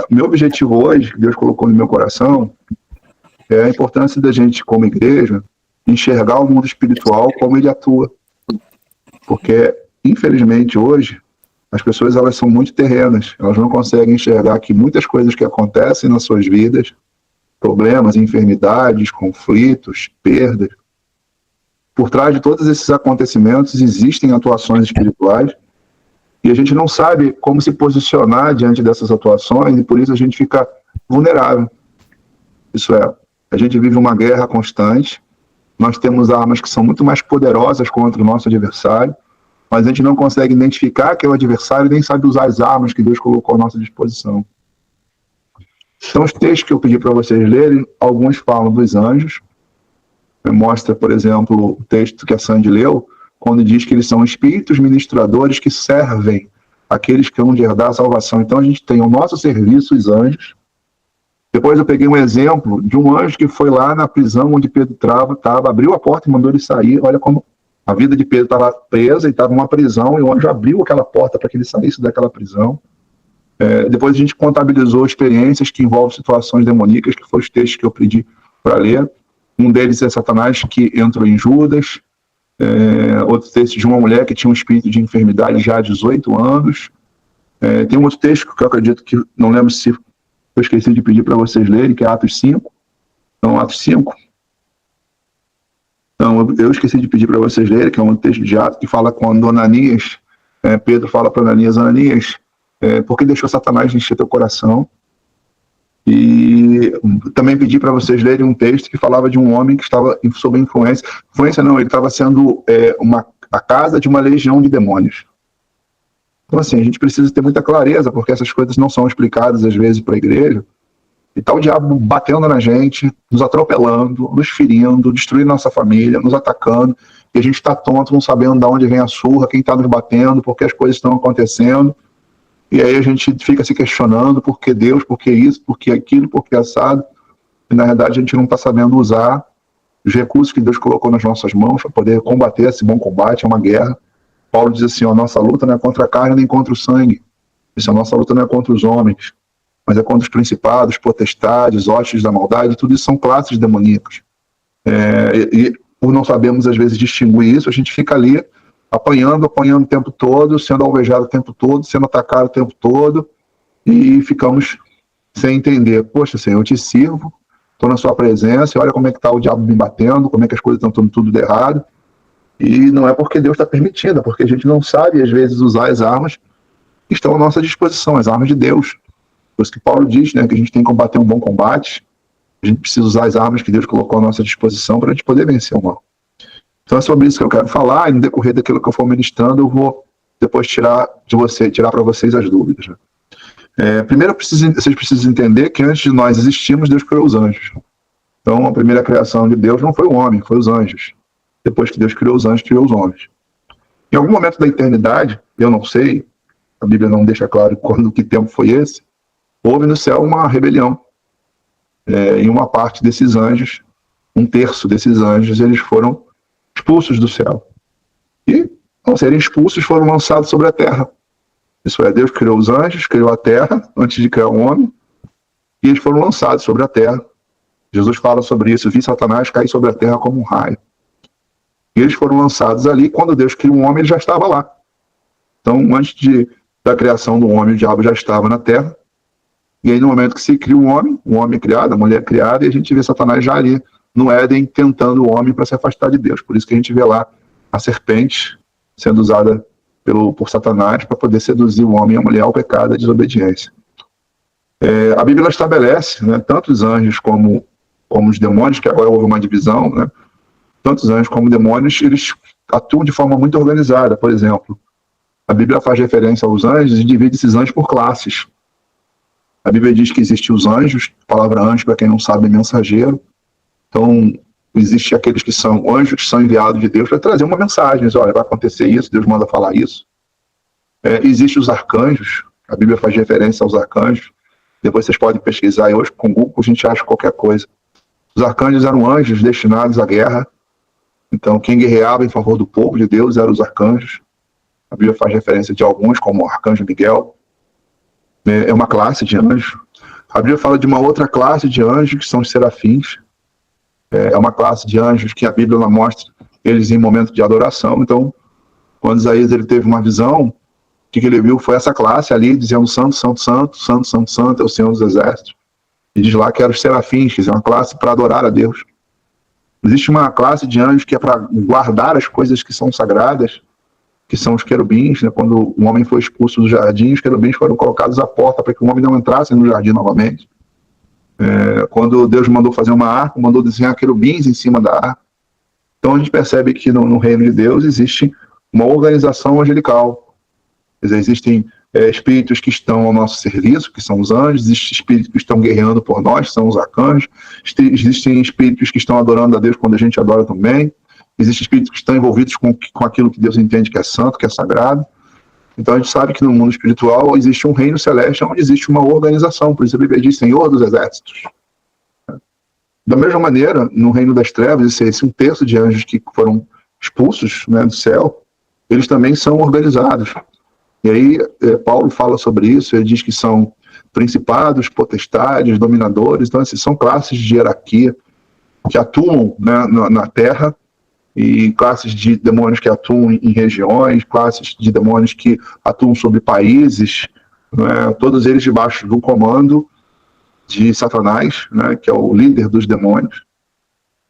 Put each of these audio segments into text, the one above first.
Meu objetivo hoje, que Deus colocou no meu coração, é a importância da gente, como igreja, enxergar o mundo espiritual como ele atua. Porque, infelizmente, hoje, as pessoas elas são muito terrenas, elas não conseguem enxergar que muitas coisas que acontecem nas suas vidas, problemas, enfermidades, conflitos, perdas, por trás de todos esses acontecimentos existem atuações espirituais e a gente não sabe como se posicionar diante dessas atuações e por isso a gente fica vulnerável. Isso é, a gente vive uma guerra constante, nós temos armas que são muito mais poderosas contra o nosso adversário, mas a gente não consegue identificar que é o adversário e nem sabe usar as armas que Deus colocou à nossa disposição. Então, os textos que eu pedi para vocês lerem, alguns falam dos anjos. Mostra, por exemplo, o texto que a Sandy leu, quando diz que eles são espíritos ministradores que servem aqueles que vão de herdar a salvação. Então, a gente tem o nosso serviço, os anjos. Depois eu peguei um exemplo de um anjo que foi lá na prisão onde Pedro estava, abriu a porta e mandou ele sair. Olha como a vida de Pedro estava presa e estava numa prisão, e o anjo abriu aquela porta para que ele saísse daquela prisão. Depois a gente contabilizou experiências que envolvem situações demoníacas, que foram os textos que eu pedi para ler. Um deles é Satanás, que entrou em Judas. Outro texto de uma mulher que tinha um espírito de enfermidade já há 18 anos. Tem um outro texto que eu acredito que, não lembro se eu esqueci de pedir para vocês lerem, que é Atos 5. Não, Atos 5. Não, eu esqueci de pedir para vocês lerem, que é um texto de Atos, que fala quando Ananias, Pedro fala para Ananias, por que deixou Satanás encher teu coração? E também pedi para vocês lerem um texto que falava de um homem que estava sob influência. Influência não, ele estava sendo a casa de uma legião de demônios. Então, assim, a gente precisa ter muita clareza, porque essas coisas não são explicadas, às vezes, para a igreja. E tá o diabo batendo na gente, nos atropelando, nos ferindo, destruindo nossa família, nos atacando. E a gente está tonto, não sabendo de onde vem a surra, quem está nos batendo, por que as coisas estão acontecendo. E aí a gente fica se questionando por que Deus, por que isso, por que aquilo, por que assado. E na verdade a gente não está sabendo usar os recursos que Deus colocou nas nossas mãos para poder combater esse bom combate, é uma guerra. Paulo diz assim, a nossa luta não é contra a carne nem contra o sangue. A nossa luta não é contra os homens, mas é contra os principados, potestades, hostes da maldade, tudo isso são classes demoníacas. E por não sabermos às vezes distinguir isso, a gente fica ali apanhando o tempo todo, sendo alvejado o tempo todo, sendo atacado o tempo todo, e ficamos sem entender. Poxa, Senhor, eu te sirvo, estou na sua presença, e olha como é que está o diabo me batendo, como é que as coisas estão tudo de errado. E não é porque Deus está permitindo, é porque a gente não sabe, às vezes, usar as armas que estão à nossa disposição, as armas de Deus. Por isso que Paulo diz, né, que a gente tem que combater um bom combate, a gente precisa usar as armas que Deus colocou à nossa disposição para a gente poder vencer o mal. Então é sobre isso que eu quero falar, e no decorrer daquilo que eu for ministrando, eu vou depois tirar para vocês as dúvidas. Né? Primeiro, vocês precisam entender que antes de nós existirmos, Deus criou os anjos. Então, a primeira criação de Deus não foi o homem, foi os anjos. Depois que Deus criou os anjos, criou os homens. Em algum momento da eternidade, eu não sei, a Bíblia não deixa claro que tempo foi esse, houve no céu uma rebelião. Em uma parte desses anjos, um terço desses anjos, eles foram expulsos do céu. E, ao serem expulsos, foram lançados sobre a terra. Isso é, Deus criou os anjos, criou a terra, antes de criar o homem, e eles foram lançados sobre a terra. Jesus fala sobre isso, vi Satanás cair sobre a terra como um raio. E eles foram lançados ali, quando Deus criou o homem, ele já estava lá. Então, antes da criação do homem, o diabo já estava na terra. E aí, no momento que se cria o homem criado, a mulher criada, e a gente vê Satanás já ali no Éden, tentando o homem para se afastar de Deus. Por isso que a gente vê lá a serpente sendo usada por Satanás para poder seduzir o homem e a mulher ao pecado, à desobediência. A Bíblia estabelece, né, tanto os anjos como os demônios, que agora houve uma divisão, né, tanto os anjos como demônios, eles atuam de forma muito organizada. Por exemplo, a Bíblia faz referência aos anjos e divide esses anjos por classes. A Bíblia diz que existem os anjos, a palavra anjo, para quem não sabe, é mensageiro. Então, existe aqueles que são anjos, que são enviados de Deus para trazer uma mensagem. Olha, vai acontecer isso, Deus manda falar isso. Existem os arcanjos, a Bíblia faz referência aos arcanjos. Depois vocês podem pesquisar, e hoje com o Google a gente acha qualquer coisa. Os arcanjos eram anjos destinados à guerra. Então, quem guerreava em favor do povo de Deus eram os arcanjos. A Bíblia faz referência de alguns, como o arcanjo Miguel. é uma classe de anjos. A Bíblia fala de uma outra classe de anjos, que são os serafins. É uma classe de anjos que a Bíblia ela mostra eles em momento de adoração. Então, quando Isaías ele teve uma visão, o que ele viu foi essa classe ali, dizendo santo, santo, santo, santo, santo, santo, é o Senhor dos Exércitos. E diz lá que eram os serafins, que é uma classe para adorar a Deus. Existe uma classe de anjos que é para guardar as coisas que são sagradas, que são os querubins, né? Quando o homem foi expulso do jardim, os querubins foram colocados à porta para que o homem não entrasse no jardim novamente. Quando Deus mandou fazer uma arca, mandou desenhar querubins em cima da arca. Então a gente percebe que no reino de Deus existe uma organização angelical. Quer dizer, existem espíritos que estão ao nosso serviço, que são os anjos, existem espíritos que estão guerreando por nós, que são os arcanjos, existem espíritos que estão adorando a Deus quando a gente adora também, existem espíritos que estão envolvidos com aquilo que Deus entende que é santo, que é sagrado. Então a gente sabe que no mundo espiritual existe um reino celeste onde existe uma organização, por isso a Bíblia diz Senhor dos Exércitos. Da mesma maneira, no reino das trevas, esse um terço de anjos que foram expulsos, né, do céu, eles também são organizados. E aí Paulo fala sobre isso, ele diz que são principados, potestades, dominadores, então esses são classes de hierarquia que atuam, né, na terra, e classes de demônios que atuam em regiões, classes de demônios que atuam sobre países, né, todos eles debaixo do comando de Satanás, né, que é o líder dos demônios.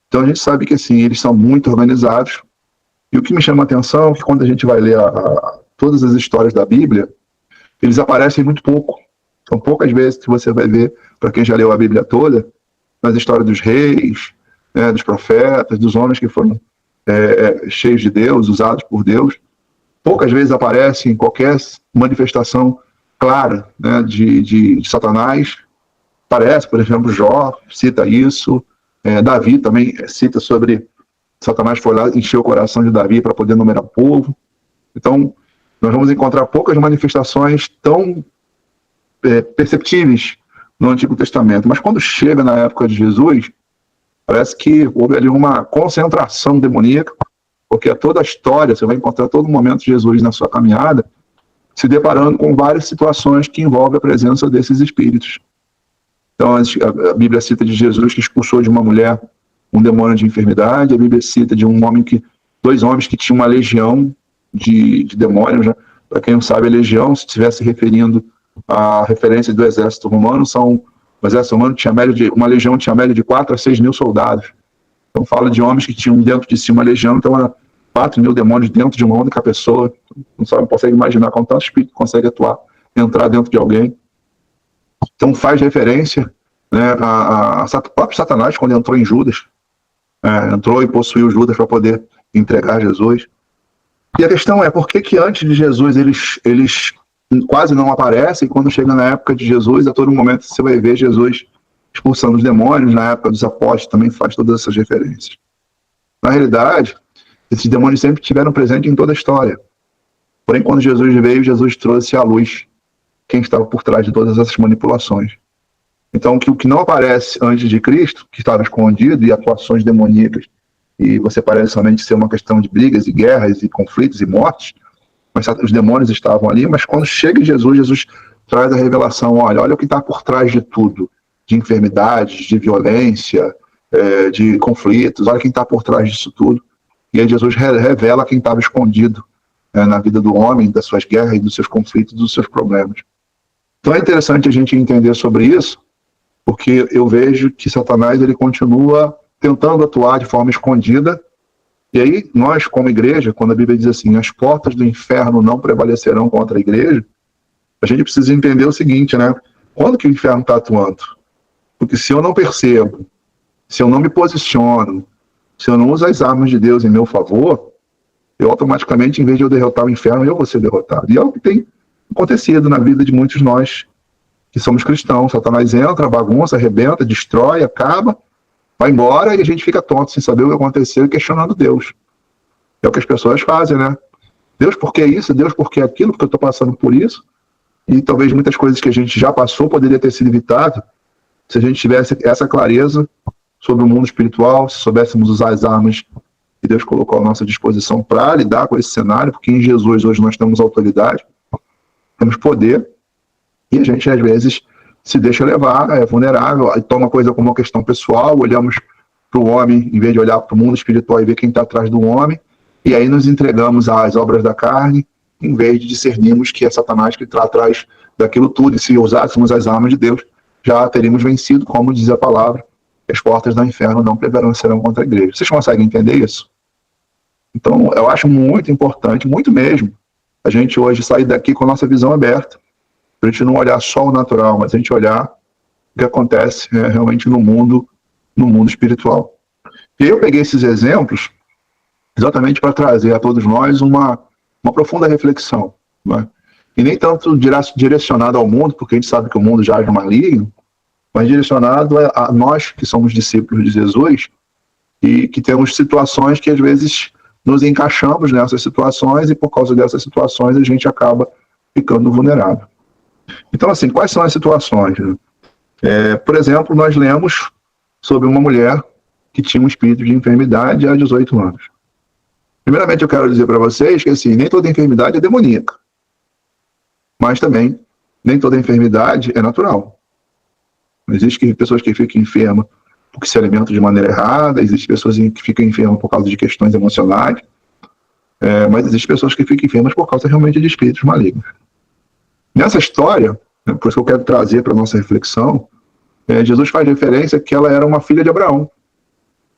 Então a gente sabe que assim, eles são muito organizados, e o que me chama a atenção é que quando a gente vai ler todas as histórias da Bíblia, eles aparecem muito pouco. São poucas vezes que você vai ver, para quem já leu a Bíblia toda, nas histórias dos reis, né, dos profetas, dos homens que foram cheios de Deus, usados por Deus. Poucas vezes aparece em qualquer manifestação clara, né, de Satanás. Aparece, por exemplo, Jó cita isso, Davi também cita sobre Satanás foi lá, encheu o coração de Davi para poder numerar o povo. Então, nós vamos encontrar poucas manifestações tão perceptíveis no Antigo Testamento. Mas quando chega na época de Jesus, parece que houve ali uma concentração demoníaca, porque toda a história, você vai encontrar todo momento Jesus na sua caminhada, se deparando com várias situações que envolvem a presença desses espíritos. Então, a Bíblia cita de Jesus que expulsou de uma mulher um demônio de enfermidade, a Bíblia cita de dois homens que tinham uma legião de demônios, né? Para quem não sabe, a legião, se estivesse referindo à referência do exército romano, o exército romano tinha uma legião tinha média de 4 a 6 mil soldados. Então fala de homens que tinham dentro de si uma legião, então era 4 mil demônios dentro de uma única pessoa. Não consegue imaginar como tanto espírito consegue entrar dentro de alguém. Então faz referência, né, a próprio Satanás, quando entrou em Judas, entrou e possuiu Judas para poder entregar Jesus. E a questão é, por que antes de Jesus eles quase não aparecem, e quando chega na época de Jesus, a todo momento você vai ver Jesus expulsando os demônios, na época dos apóstolos também faz todas essas referências. Na realidade, esses demônios sempre estiveram presentes em toda a história. Porém, quando Jesus veio, Jesus trouxe à luz quem estava por trás de todas essas manipulações. Então, o que não aparece antes de Cristo, que estava escondido, e atuações demoníacas, e você parece somente ser uma questão de brigas e guerras e conflitos e mortes, mas os demônios estavam ali, mas quando chega Jesus traz a revelação, olha o que está por trás de tudo, de enfermidades, de violência, de conflitos, olha quem está por trás disso tudo. E aí Jesus revela quem estava escondido na vida do homem, das suas guerras, dos seus conflitos, dos seus problemas. Então é interessante a gente entender sobre isso, porque eu vejo que Satanás ele continua tentando atuar de forma escondida. E aí, nós, como igreja, quando a Bíblia diz assim, as portas do inferno não prevalecerão contra a igreja, a gente precisa entender o seguinte, né? Quando que o inferno está atuando? Porque se eu não percebo, se eu não me posiciono, se eu não uso as armas de Deus em meu favor, eu automaticamente, em vez de eu derrotar o inferno, eu vou ser derrotado. E é o que tem acontecido na vida de muitos de nós que somos cristãos. Satanás entra, bagunça, arrebenta, destrói, acaba, vai embora e a gente fica tonto sem saber o que aconteceu e questionando Deus. É o que as pessoas fazem, né? Deus, por que isso? Deus, por que aquilo? Porque eu estou passando por isso. E talvez muitas coisas que a gente já passou poderia ter sido evitado se a gente tivesse essa clareza sobre o mundo espiritual, se soubéssemos usar as armas que Deus colocou à nossa disposição para lidar com esse cenário, porque em Jesus hoje nós temos autoridade, temos poder, E a gente, às vezes, se deixa levar, é vulnerável, e toma a coisa como uma questão pessoal, olhamos para o homem, em vez de olhar para o mundo espiritual e ver quem está atrás do homem, e aí nos entregamos às obras da carne, em vez de discernirmos que é Satanás que está atrás daquilo tudo, e se usássemos as armas de Deus, já teríamos vencido, como diz a palavra, as portas do inferno não prevalecerão contra a igreja. Vocês conseguem entender isso? Então, eu acho muito importante, muito mesmo, a gente hoje sair daqui com a nossa visão aberta, para a gente não olhar só o natural, mas a gente olhar o que acontece realmente no mundo espiritual. E eu peguei esses exemplos exatamente para trazer a todos nós uma profunda reflexão, né? E nem tanto direcionado ao mundo, porque a gente sabe que o mundo já é maligno, mas direcionado a nós que somos discípulos de Jesus e que temos situações que às vezes nos encaixamos nessas situações e por causa dessas situações a gente acaba ficando vulnerável. Então, assim, quais são as situações? Por exemplo, nós lemos sobre uma mulher que tinha um espírito de enfermidade há 18 anos. Primeiramente, eu quero dizer para vocês que, assim, nem toda enfermidade é demoníaca, mas também nem toda enfermidade é natural. Existem pessoas que ficam enfermas porque se alimentam de maneira errada, existem pessoas que ficam enfermas por causa de questões emocionais, mas existem pessoas que ficam enfermas por causa realmente de espíritos malignos. Nessa história, por isso que eu quero trazer para a nossa reflexão, Jesus faz referência que ela era uma filha de Abraão.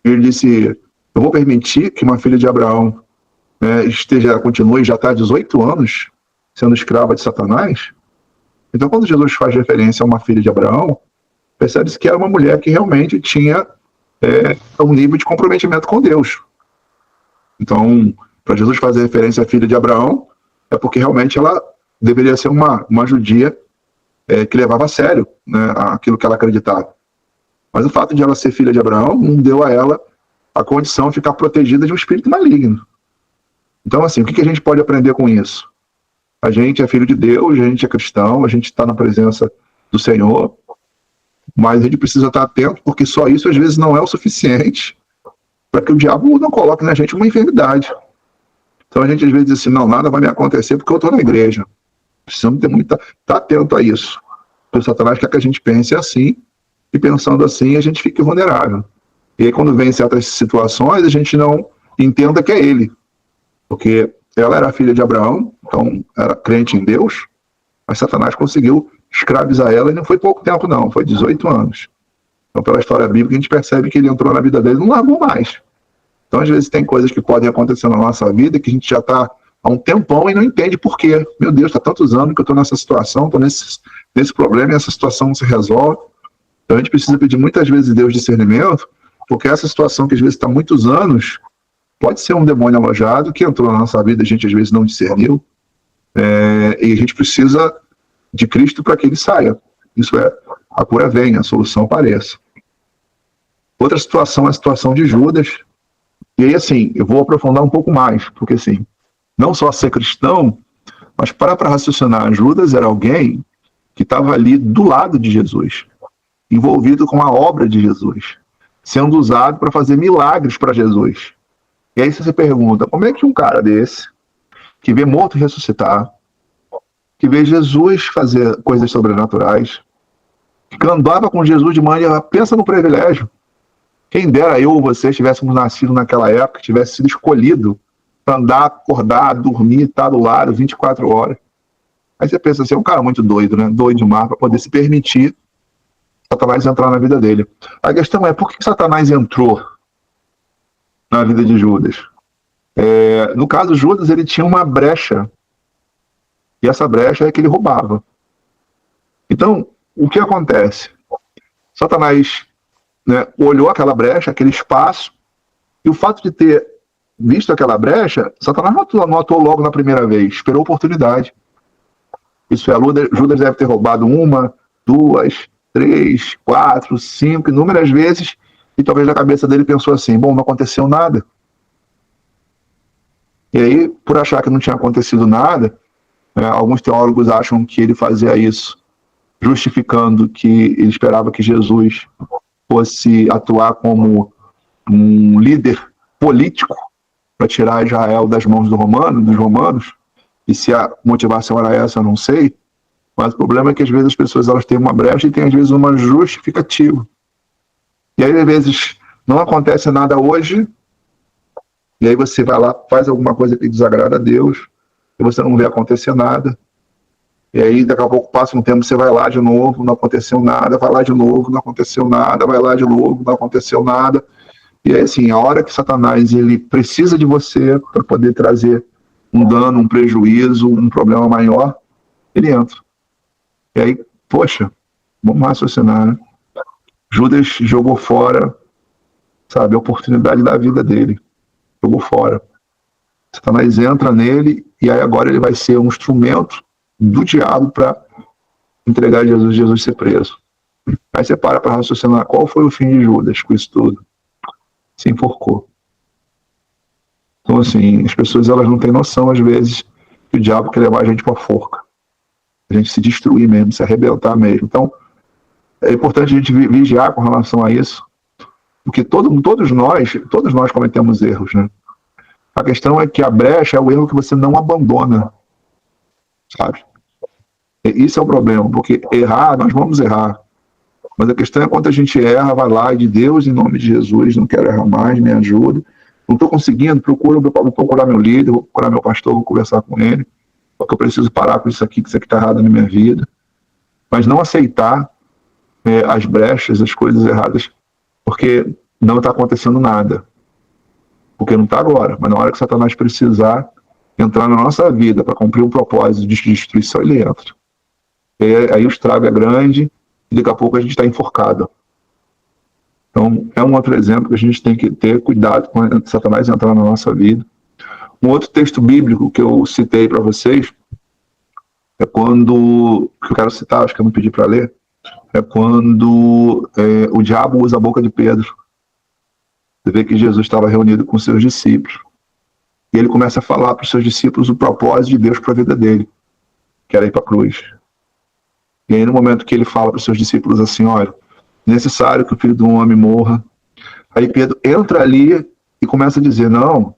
Ele disse, eu vou permitir que uma filha de Abraão continue, já está há 18 anos, sendo escrava de Satanás. Então, quando Jesus faz referência a uma filha de Abraão, percebe-se que era uma mulher que realmente tinha um nível de comprometimento com Deus. Então, para Jesus fazer referência à filha de Abraão, é porque realmente ela deveria ser uma judia que levava a sério, né, aquilo que ela acreditava. Mas o fato de ela ser filha de Abraão não deu a ela a condição de ficar protegida de um espírito maligno. Então, assim, o que a gente pode aprender com isso? A gente é filho de Deus, a gente é cristão, a gente está na presença do Senhor, mas a gente precisa estar atento, porque só isso às vezes não é o suficiente para que o diabo não coloque na gente uma enfermidade. Então a gente às vezes diz assim, não, nada vai me acontecer porque eu estou na igreja. Precisamos estar atento a isso. Porque o Satanás quer que a gente pense assim, e pensando assim a gente fique vulnerável. E aí quando vem certas situações, a gente não entenda que é ele. Porque ela era filha de Abraão, então era crente em Deus, mas Satanás conseguiu escravizar ela e não foi pouco tempo não, foi 18 anos. Então pela história bíblica a gente percebe que ele entrou na vida dele e não largou mais. Então às vezes tem coisas que podem acontecer na nossa vida que a gente já está há um tempão e não entende por quê. Meu Deus, está tantos anos que eu estou nessa situação, estou nesse problema e essa situação não se resolve. Então a gente precisa pedir muitas vezes a Deus discernimento, porque essa situação que às vezes está há muitos anos pode ser um demônio alojado que entrou na nossa vida, a gente às vezes não discerniu, e a gente precisa de Cristo para que ele saia. Isso é, a cura vem, a solução apareça. Outra situação é a situação de Judas, e aí assim, eu vou aprofundar um pouco mais, porque assim, não só ser cristão, mas para raciocinar, Judas era alguém que estava ali do lado de Jesus, envolvido com a obra de Jesus, sendo usado para fazer milagres para Jesus. E aí você se pergunta, como é que um cara desse, que vê morto ressuscitar, que vê Jesus fazer coisas sobrenaturais, que andava com Jesus de maneira, pensa no privilégio. Quem dera eu ou você tivéssemos nascido naquela época, tivesse sido escolhido para andar, acordar, dormir, estar do lado 24 horas. Aí você pensa assim, é um cara muito doido, né? Doido demais para poder se permitir Satanás entrar na vida dele. A questão é, por que Satanás entrou na vida de Judas? No caso, Judas, ele tinha uma brecha. E essa brecha é que ele roubava. Então, o que acontece? Satanás, né, olhou aquela brecha, aquele espaço, e o fato de ter visto aquela brecha, Satanás não atuou logo na primeira vez, esperou a oportunidade. Isso é, Judas deve ter roubado 1, 2, 3, 4, 5, inúmeras vezes, e talvez na cabeça dele pensou assim, bom, não aconteceu nada. E aí, por achar que não tinha acontecido nada, alguns teólogos acham que ele fazia isso justificando que ele esperava que Jesus fosse atuar como um líder político para tirar Israel das mãos dos romanos, e se a motivação era essa, eu não sei, Mas o problema é que às vezes as pessoas elas têm uma brecha e têm às vezes uma justificativa. E aí às vezes não acontece nada hoje, e aí você vai lá, faz alguma coisa que desagrada a Deus, e você não vê acontecer nada. E aí daqui a pouco passa um tempo, você vai lá de novo, não aconteceu nada, vai lá de novo, não aconteceu nada, vai lá de novo, não aconteceu nada. E aí assim, a hora que Satanás ele precisa de você para poder trazer um dano, um prejuízo, um problema maior, ele entra. E aí, poxa, vamos raciocinar, né? Judas jogou fora, sabe, a oportunidade da vida dele. Jogou fora. Satanás entra nele e aí agora ele vai ser um instrumento do diabo para entregar Jesus ser preso. Aí você para raciocinar qual foi o fim de Judas com isso tudo. Se enforcou. Então, assim, as pessoas elas não têm noção, às vezes, que o diabo quer levar a gente para a forca. A gente se destruir mesmo, se arrebentar mesmo. Então, é importante a gente vigiar com relação a isso, porque todos nós cometemos erros, né? A questão é que a brecha é o erro que você não abandona, sabe? E isso é o problema, porque errar, nós vamos errar. Mas a questão é quando a gente erra, vai lá, e de Deus, em nome de Jesus, não quero errar mais, me ajuda. Não estou conseguindo, vou procurar meu líder, vou procurar meu pastor, vou conversar com ele, porque eu preciso parar com isso aqui, que isso aqui está errado na minha vida. Mas não aceitar as brechas, as coisas erradas, porque não está acontecendo nada. Porque não está agora, mas na hora que Satanás precisar entrar na nossa vida para cumprir um propósito de destruição, ele entra. E aí o estrago é grande e daqui a pouco a gente está enforcado. Então, é um outro exemplo que a gente tem que ter cuidado com Satanás entrar na nossa vida. Um outro texto bíblico que eu citei para vocês é quando, que eu quero citar, acho que eu não pedi para ler, é quando o diabo usa a boca de Pedro. Você vê que Jesus estava reunido com seus discípulos. E ele começa a falar para os seus discípulos o propósito de Deus para a vida dele, que era ir para a cruz. E aí no momento que ele fala para os seus discípulos assim, olha, é necessário que o Filho do Homem morra. Aí Pedro entra ali e começa a dizer, não,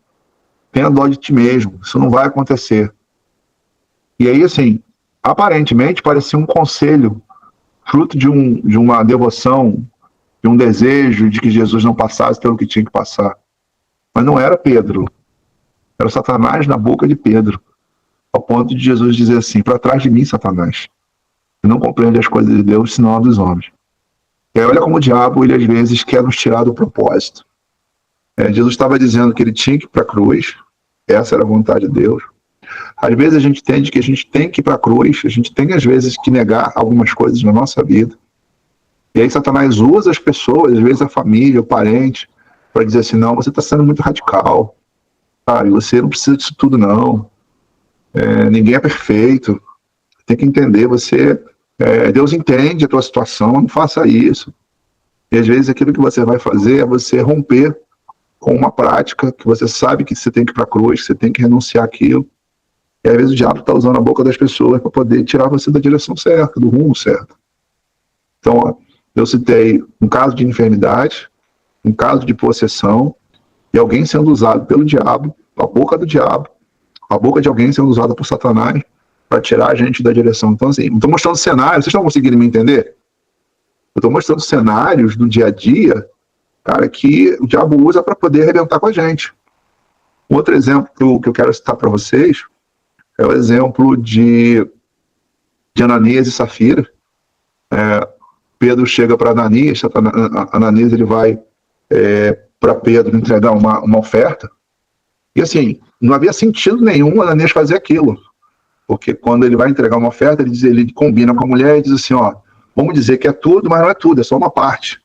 tenha dó de ti mesmo, isso não vai acontecer. E aí assim, aparentemente parecia um conselho, fruto de uma devoção, de um desejo de que Jesus não passasse pelo que tinha que passar. Mas não era Pedro. Era Satanás na boca de Pedro. Ao ponto de Jesus dizer assim, para trás de mim, Satanás. Você não compreende as coisas de Deus, senão as dos homens. E aí olha como o diabo, ele às vezes quer nos tirar do propósito. Jesus estava dizendo que ele tinha que ir para a cruz. Essa era a vontade de Deus. Às vezes a gente entende que a gente tem que ir para a cruz. A gente tem às vezes que negar algumas coisas na nossa vida. E aí Satanás usa as pessoas, às vezes a família, o parente, para dizer assim, não, você está sendo muito radical. Sabe? Você não precisa disso tudo, não. Ninguém é perfeito. Tem que entender, Deus entende a tua situação, não faça isso. E às vezes aquilo que você vai fazer é você romper com uma prática que você sabe que você tem que ir para a cruz, que você tem que renunciar àquilo. E às vezes o diabo está usando a boca das pessoas para poder tirar você da direção certa, do rumo certo. Então, eu citei um caso de enfermidade, um caso de possessão, e alguém sendo usado pelo diabo, a boca do diabo, a boca de alguém sendo usada por Satanás para tirar a gente da direção. Então, assim, estou mostrando cenários, vocês estão conseguindo me entender? Eu estou mostrando cenários do dia a dia, cara, que o diabo usa para poder arrebentar com a gente. Um outro exemplo que eu quero citar para vocês é o exemplo de Ananias e Safira. Pedro chega para Ananias, Ananias ele vai para Pedro entregar uma oferta, e assim, não havia sentido nenhum Ananias fazer aquilo, porque quando ele vai entregar uma oferta, ele combina com a mulher e diz assim, ó, vamos dizer que é tudo, mas não é tudo, é só uma parte.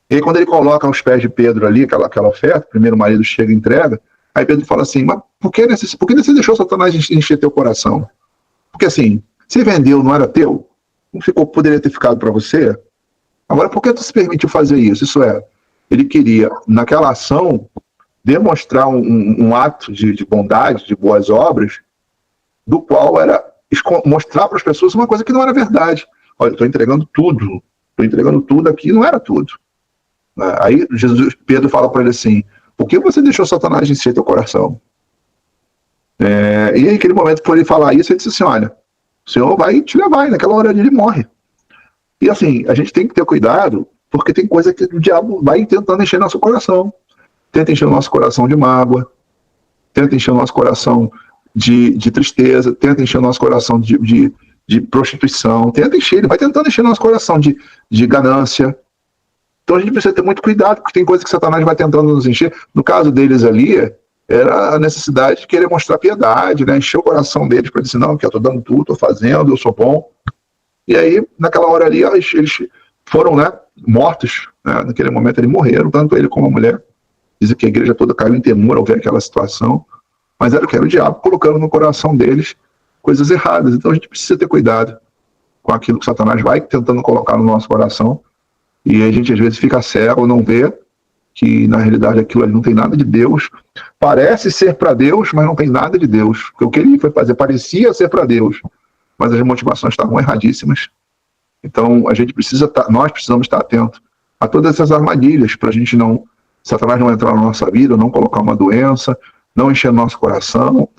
E aí quando ele coloca aos pés de Pedro ali, aquela oferta, primeiro o marido chega e entrega, aí Pedro fala assim, mas por que você deixou Satanás encher teu coração? Porque assim, se vendeu, não era teu? Não poderia ter ficado para você? Agora, por que tu se permitiu fazer isso? Isso ele queria, naquela ação, demonstrar um ato de bondade, de boas obras, do qual era mostrar para as pessoas uma coisa que não era verdade. Olha, estou entregando tudo aqui, não era tudo. Aí Pedro fala para ele assim, por que você deixou Satanás encher teu coração? E aí, naquele momento que ele falar isso, ele disse assim, olha, O Senhor vai te levar, e naquela hora ele morre. E assim, a gente tem que ter cuidado, porque tem coisa que o diabo vai tentando encher nosso coração. Tenta encher o nosso coração de mágoa, tenta encher o nosso coração de tristeza, tenta encher o nosso coração de prostituição, tenta encher, ele vai tentando encher o nosso coração de ganância. Então a gente precisa ter muito cuidado, porque tem coisa que Satanás vai tentando nos encher. No caso deles ali, era a necessidade de querer mostrar piedade, né? Encher o coração deles para dizer, não, que eu estou dando tudo, estou fazendo, eu sou bom. E aí, naquela hora ali, eles foram, né, mortos, né? Naquele momento eles morreram, tanto ele como a mulher. Dizem que a igreja toda caiu em temor ao ver aquela situação, mas era o que era o diabo colocando no coração deles coisas erradas. Então a gente precisa ter cuidado com aquilo que Satanás vai tentando colocar no nosso coração, e a gente às vezes fica cego, não vê que na realidade aquilo ali não tem nada de Deus. Parece ser para Deus, mas não tem nada de Deus. Porque o que ele foi fazer parecia ser para Deus, mas as motivações estavam erradíssimas. Então nós precisamos estar atentos a todas essas armadilhas, para a gente não, Satanás não entrar na nossa vida, não colocar uma doença, não encher nosso coração,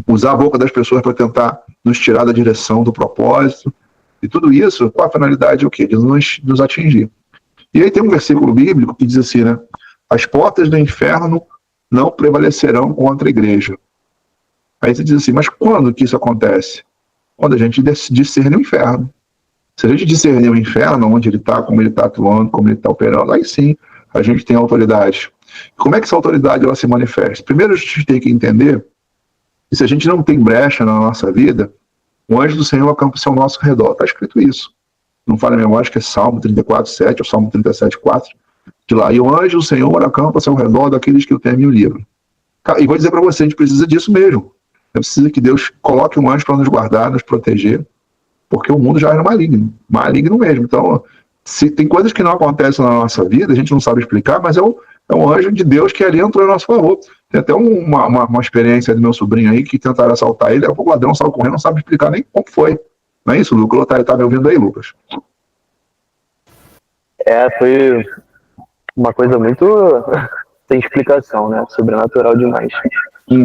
usar a boca das pessoas para tentar nos tirar da direção do propósito, e tudo isso com a finalidade o quê? De nos atingir. E aí tem um versículo bíblico que diz assim, né? As portas do inferno não prevalecerão contra a igreja. Aí você diz assim, mas quando que isso acontece? Quando a gente discerne o inferno. Se a gente discernir o inferno, onde ele está, como ele está atuando, como ele está operando, aí sim a gente tem autoridade. Como é que essa autoridade ela se manifesta? Primeiro a gente tem que entender que se a gente não tem brecha na nossa vida, o anjo do Senhor acampa-se ao nosso redor. Está escrito isso. Não fala a memória, acho que é Salmo 34:7 ou Salmo 37:4. De lá, e o anjo do Senhor acampa-se ao redor daqueles que o temem e o livram. E vou dizer para você, a gente precisa disso mesmo. A gente precisa que Deus coloque um anjo para nos guardar, nos proteger, porque o mundo já era maligno mesmo. Então, se tem coisas que não acontecem na nossa vida, a gente não sabe explicar, mas é um anjo de Deus que ali entrou a nosso favor. Tem até uma experiência do meu sobrinho aí, que tentaram assaltar ele, o ladrão saiu correndo, não sabe explicar nem como foi. Não é isso, Lucas? O Lotário tá me ouvindo aí, Lucas? Foi uma coisa muito sem explicação, né? Sobrenatural demais.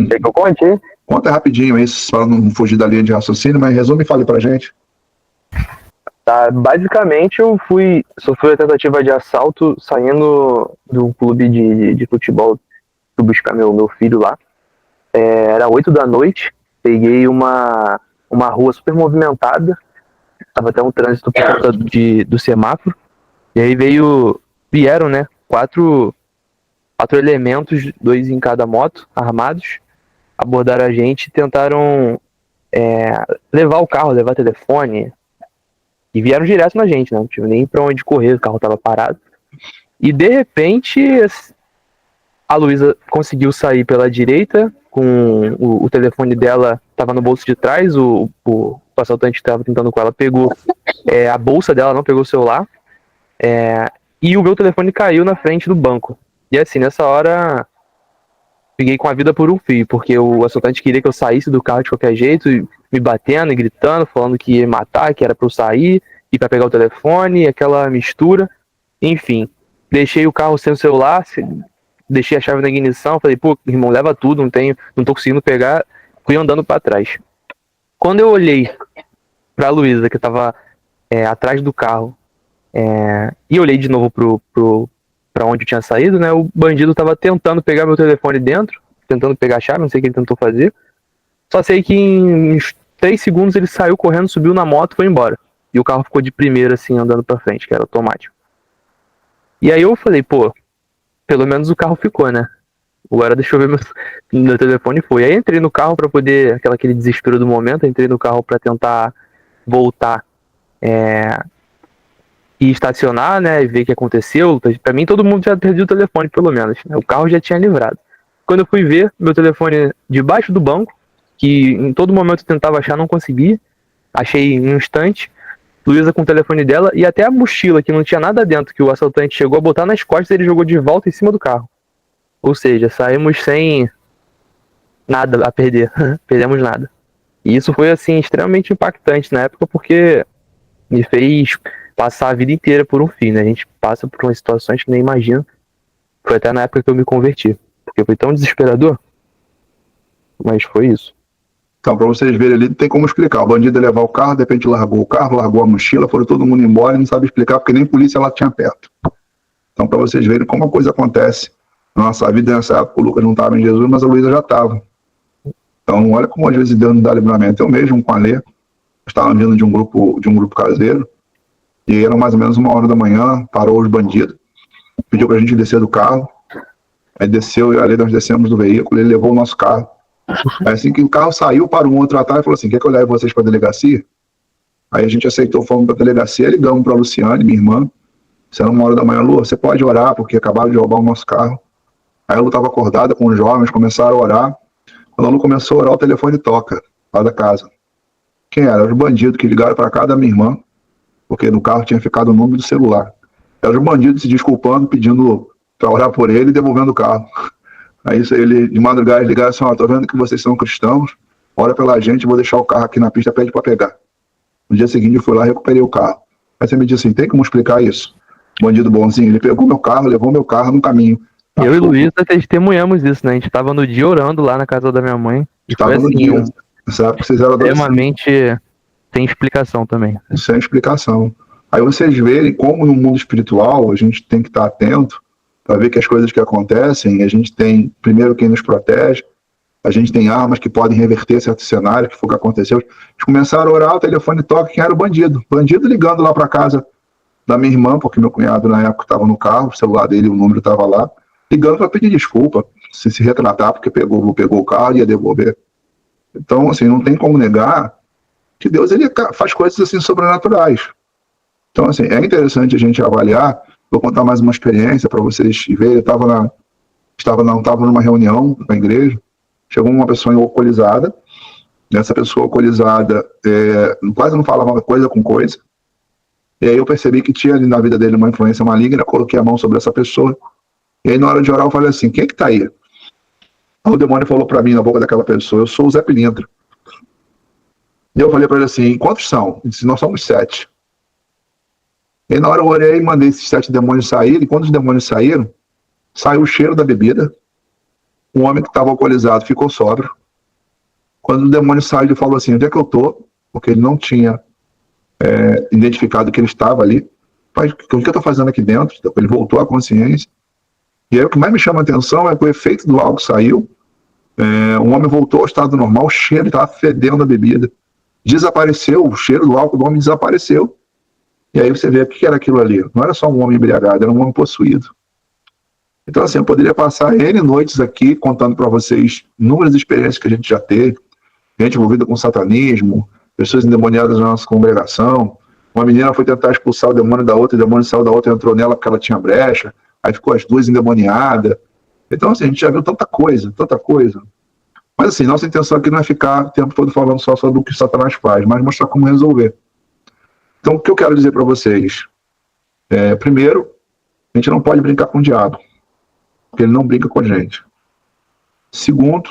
Quer que eu conte? Conta rapidinho aí, para não fugir da linha de raciocínio, mas resume e fale pra gente. Tá, basicamente eu sofri a tentativa de assalto saindo do clube de futebol, fui buscar meu filho lá. Era 8 da noite, peguei uma rua super movimentada, tava até um trânsito por conta do semáforo, e aí vieram, né, quatro elementos, 2 em cada moto, armados, abordaram a gente e tentaram levar o carro, levar telefone, e vieram direto na gente, né, não tive nem pra onde correr, o carro tava parado, e de repente a Luísa conseguiu sair pela direita, com o telefone dela estava no bolso de trás, o assaltante que estava tentando com ela pegou a bolsa dela, não pegou o celular, e o meu telefone caiu na frente do banco. E assim, nessa hora, peguei com a vida por um fio, porque o assaltante queria que eu saísse do carro de qualquer jeito, me batendo e gritando, falando que ia me matar, que era para eu sair, e para pegar o telefone, aquela mistura. Enfim, deixei o carro sem o celular, deixei a chave na ignição, falei, pô, irmão, leva tudo, não tô conseguindo pegar, fui andando pra trás. Quando eu olhei pra Luísa, que tava atrás do carro, e olhei de novo pra onde eu tinha saído, né, o bandido tava tentando pegar meu telefone dentro, tentando pegar a chave, não sei o que ele tentou fazer, só sei que em uns 3 segundos ele saiu correndo, subiu na moto e foi embora. E o carro ficou de primeira, assim, andando pra frente, que era automático. E aí eu falei, pô, pelo menos o carro ficou, né? Agora deixa eu ver meu telefone foi. Aí entrei no carro pra poder, aquele desespero do momento, entrei no carro pra tentar voltar e estacionar, né? E ver o que aconteceu. Pra mim todo mundo já perdeu o telefone, pelo menos, né? O carro já tinha livrado. Quando eu fui ver, meu telefone debaixo do banco, que em todo momento eu tentava achar, não conseguia. Achei em um instante. Luísa com o telefone dela e até a mochila, que não tinha nada dentro, que o assaltante chegou a botar nas costas e ele jogou de volta em cima do carro. Ou seja, saímos sem nada a perder. Perdemos nada. E isso foi, assim, extremamente impactante na época, porque me fez passar a vida inteira por um fio, né? A gente passa por umas situações que nem imagina. Foi até na época que eu me converti. Porque foi tão desesperador. Mas foi isso. Então, para vocês verem ali, não tem como explicar. O bandido ia levar o carro, de repente largou o carro, largou a mochila, foram todo mundo embora e não sabe explicar, porque nem polícia ela tinha perto. Então, para vocês verem como a coisa acontece na nossa vida, nessa época o Lucas não estava em Jesus, mas a Luísa já estava. Então, olha como às vezes Deus não dá livramento. Eu mesmo, com a Lê, estava vindo de um grupo caseiro, e era mais ou menos 1h da manhã, parou os bandidos, pediu para a gente descer do carro, aí desceu, e ali nós descemos do veículo, ele levou o nosso carro. Aí assim que o carro saiu, para um outro atrás e falou assim, quer que eu leve vocês para a delegacia? Aí a gente aceitou, fomos para a delegacia, ligamos para a Luciane, minha irmã, se era 1h da manhã, Lu, você pode orar, porque acabaram de roubar o nosso carro. Aí a Lu estava acordada com os jovens, começaram a orar. Quando a Lu começou a orar, o telefone toca, lá da casa. Quem era? Os bandidos que ligaram para casa da minha irmã, porque no carro tinha ficado o número do celular. Eram os bandidos se desculpando, pedindo para orar por ele e devolvendo o carro. Aí ele, de madrugada, ligaram assim, tô vendo que vocês são cristãos, ora pela gente, vou deixar o carro aqui na pista, pede para pegar. No dia seguinte eu fui lá e recuperei o carro. Aí você me disse assim, tem como explicar isso? Bandido bonzinho, ele pegou meu carro, levou meu carro no caminho. Eu e Luísa testemunhamos isso, né? A gente tava no dia orando lá na casa da minha mãe. Estava no dia. Nessa época vocês eram adolescentes. Extremamente sem explicação também. Sem explicação. Aí vocês verem como no mundo espiritual a gente tem que estar atento para ver que as coisas que acontecem, a gente tem, primeiro, quem nos protege, a gente tem armas que podem reverter certo cenário, que foi o que aconteceu. Eles começaram a orar, o telefone toca, quem era o bandido? Bandido ligando lá para casa da minha irmã, porque meu cunhado na época estava no carro, o celular dele, o número estava lá, ligando para pedir desculpa, se retratar, porque pegou o carro e ia devolver. Então, assim, não tem como negar que Deus ele faz coisas assim sobrenaturais. Então, assim, é interessante a gente avaliar. Vou contar mais uma experiência para vocês verem. Eu estava numa reunião na igreja, chegou uma pessoa alcoolizada. Essa pessoa alcoolizada quase não falava coisa com coisa. E aí eu percebi que tinha ali na vida dele uma influência maligna, coloquei a mão sobre essa pessoa. E aí na hora de orar eu falei assim, quem é que tá aí? Aí o demônio falou para mim na boca daquela pessoa, eu sou o Zé Pilintra. E eu falei para ele assim, quantos são? Ele disse, nós somos 7. E aí, na hora eu orei e mandei esses 7 demônios saírem, e quando os demônios saíram, saiu o cheiro da bebida, o homem que estava alcoolizado ficou sóbrio. Quando o demônio saiu, ele falou assim, onde é que eu tô? Porque ele não tinha identificado que ele estava ali. Mas o que eu estou fazendo aqui dentro? Então, ele voltou à consciência. E aí o que mais me chama a atenção é que o efeito do álcool saiu, o homem voltou ao estado normal, o cheiro estava fedendo a bebida. Desapareceu, o cheiro do álcool do homem desapareceu. E aí você vê o que era aquilo ali. Não era só um homem embriagado, era um homem possuído. Então, assim, eu poderia passar N noites aqui contando para vocês inúmeras experiências que a gente já teve, gente envolvida com satanismo, pessoas endemoniadas na nossa congregação. Uma menina foi tentar expulsar o demônio da outra, o demônio saiu da outra e entrou nela porque ela tinha brecha, aí ficou as duas endemoniadas. Então, assim, a gente já viu tanta coisa. Mas, assim, nossa intenção aqui não é ficar o tempo todo falando só sobre o que Satanás faz, mas mostrar como resolver. Então, o que eu quero dizer para vocês? Primeiro, a gente não pode brincar com o diabo, porque ele não brinca com a gente. Segundo,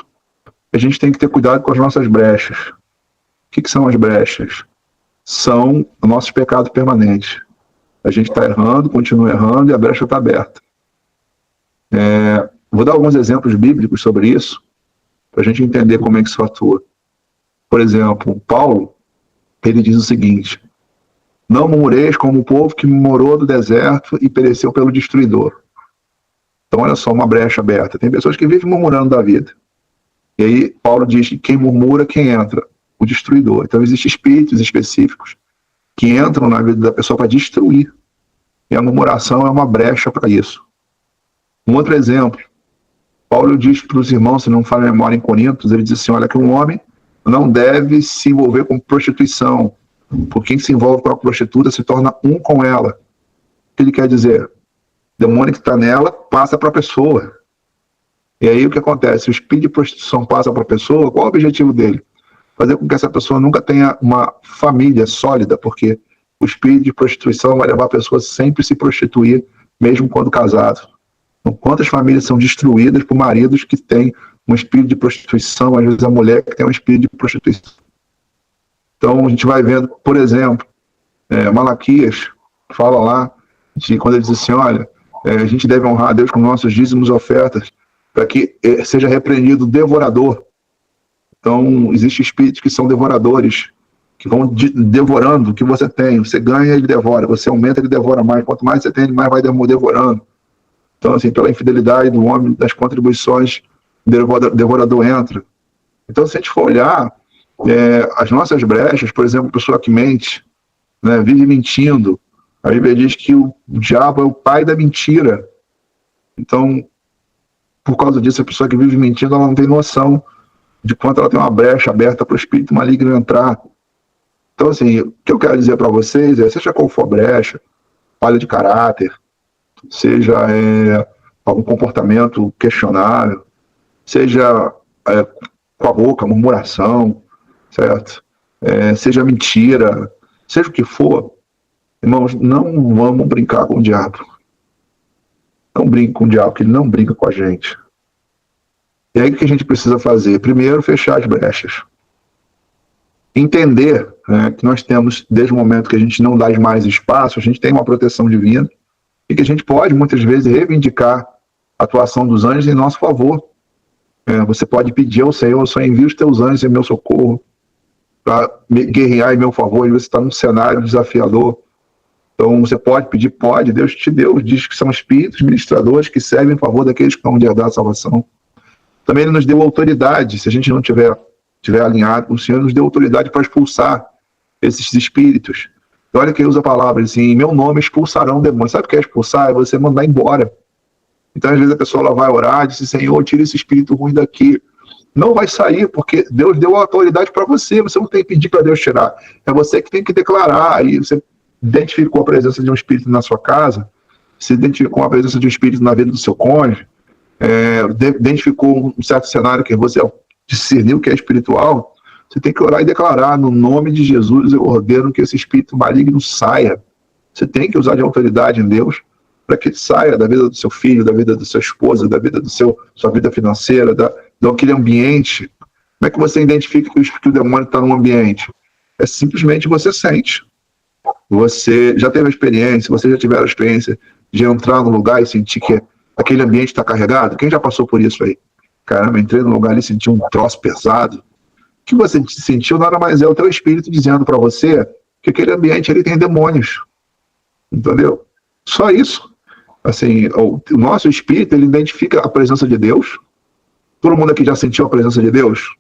a gente tem que ter cuidado com as nossas brechas. O que são as brechas? São nossos pecados permanentes. A gente está errando, continua errando e a brecha está aberta. Vou dar alguns exemplos bíblicos sobre isso, para a gente entender como é que isso atua. Por exemplo, Paulo, ele diz o seguinte, não murmureis como o povo que morou do deserto e pereceu pelo destruidor. Então, olha só, uma brecha aberta. Tem pessoas que vivem murmurando da vida. E aí, Paulo diz que quem murmura, quem entra? O destruidor. Então, existem espíritos específicos que entram na vida da pessoa para destruir. E a murmuração é uma brecha para isso. Um outro exemplo. Paulo diz para os irmãos, se não me falha a memória, em Coríntios, ele diz assim, olha que um homem não deve se envolver com prostituição. Porque quem se envolve com a prostituta se torna um com ela. O que ele quer dizer? O demônio que está nela passa para a pessoa. E aí o que acontece? O espírito de prostituição passa para a pessoa, qual é o objetivo dele? Fazer com que essa pessoa nunca tenha uma família sólida, porque o espírito de prostituição vai levar a pessoa sempre a se prostituir, mesmo quando casado. Então, quantas famílias são destruídas por maridos que têm um espírito de prostituição, às vezes a mulher que tem um espírito de prostituição. Então a gente vai vendo, por exemplo, Malaquias fala lá, quando ele diz assim, olha, a gente deve honrar a Deus com nossos dízimos e ofertas, para que seja repreendido o devorador. Então, existem espíritos que são devoradores, que vão devorando o que você tem. Você ganha, ele devora. Você aumenta, ele devora mais. Quanto mais você tem, ele mais vai devorando. Então, assim, pela infidelidade do homem, das contribuições, o devorador entra. Então, se a gente for olhar as nossas brechas, por exemplo, a pessoa que mente, né, vive mentindo. A Bíblia diz que o diabo é o pai da mentira. Então, por causa disso, a pessoa que vive mentindo, ela não tem noção de quanto ela tem uma brecha aberta para o espírito maligno entrar. Então, assim, o que eu quero dizer para vocês é, seja qual for a brecha, falha de caráter, seja algum comportamento questionável, seja com a boca, murmuração, certo? Seja mentira, seja o que for, irmãos, não vamos brincar com o diabo. Não brinque com o diabo, que ele não brinca com a gente. E aí o que a gente precisa fazer? Primeiro, fechar as brechas. Entender, né, que nós temos, desde o momento que a gente não dá mais espaço, a gente tem uma proteção divina, e que a gente pode, muitas vezes, reivindicar a atuação dos anjos em nosso favor. Você pode pedir ao Senhor, Senhor, envia os teus anjos em meu socorro, para guerrear em meu favor, e você está num cenário desafiador. Então, você pode pedir, pode, Deus te deu, diz que são espíritos ministradores que servem em favor daqueles que vão herdar a salvação. Também ele nos deu autoridade, se a gente não tiver alinhado, o Senhor nos deu autoridade para expulsar esses espíritos. Então, olha que ele usa a palavra, assim, em meu nome expulsarão demônios. Sabe o que é expulsar? É você mandar embora. Então, às vezes a pessoa ela vai orar e diz, Senhor, tira esse espírito ruim daqui. Não vai sair, porque Deus deu a autoridade para você, você não tem que pedir para Deus tirar. É você que tem que declarar. Aí você identificou a presença de um espírito na sua casa, se identificou a presença de um espírito na vida do seu cônjuge, identificou um certo cenário que você discerniu que é espiritual, você tem que orar e declarar, no nome de Jesus, eu ordeno que esse espírito maligno saia. Você tem que usar de autoridade em Deus para que ele saia da vida do seu filho, da vida da sua esposa, da vida sua vida financeira, daquele ambiente. Como é que você identifica que o demônio está num ambiente? É simplesmente você sente. Você já teve a experiência, você já tiver a experiência de entrar no lugar e sentir que aquele ambiente está carregado? Quem já passou por isso aí? Caramba, entrei no lugar e senti um troço pesado. O que você sentiu nada mais é o teu espírito dizendo para você que aquele ambiente ele tem demônios. Entendeu? Só isso. Assim, o nosso espírito ele identifica a presença de Deus. Todo mundo aqui já sentiu a presença de Deus?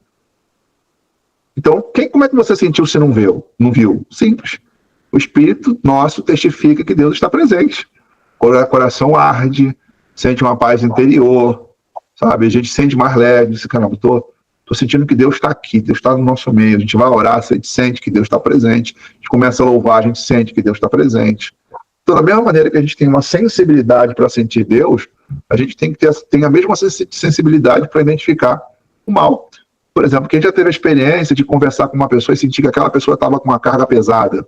Então, como é que você sentiu se não viu? Não viu? Simples. O espírito nosso testifica que Deus está presente. O coração arde, sente uma paz interior, sabe? A gente sente mais leve, esse caramba, tô sentindo que Deus está aqui, Deus está no nosso meio. A gente vai orar, a gente sente que Deus está presente. A gente começa a louvar, a gente sente que Deus está presente. Então, da mesma maneira que a gente tem uma sensibilidade para sentir Deus, a gente tem que ter a mesma sensibilidade para identificar o mal. Por exemplo, quem já teve a experiência de conversar com uma pessoa e sentir que aquela pessoa estava com uma carga pesada,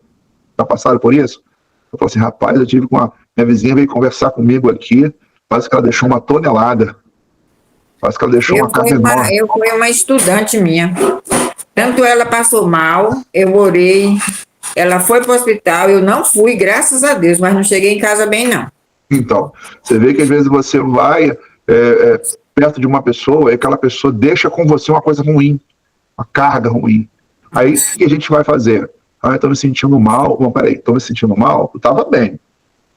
já passaram por isso? Eu falo assim, rapaz, eu tive com minha vizinha veio conversar comigo aqui, parece que ela deixou uma tonelada. Parece que ela deixou uma carga enorme. Eu fui uma estudante minha. Tanto ela passou mal, eu orei, ela foi para o hospital, eu não fui, graças a Deus, mas não cheguei em casa bem, não. Então, você vê que às vezes você vai perto de uma pessoa e aquela pessoa deixa com você uma coisa ruim, uma carga ruim. Aí, o que a gente vai fazer? Eu estou me sentindo mal. Bom, peraí, estou me sentindo mal? Eu estava bem.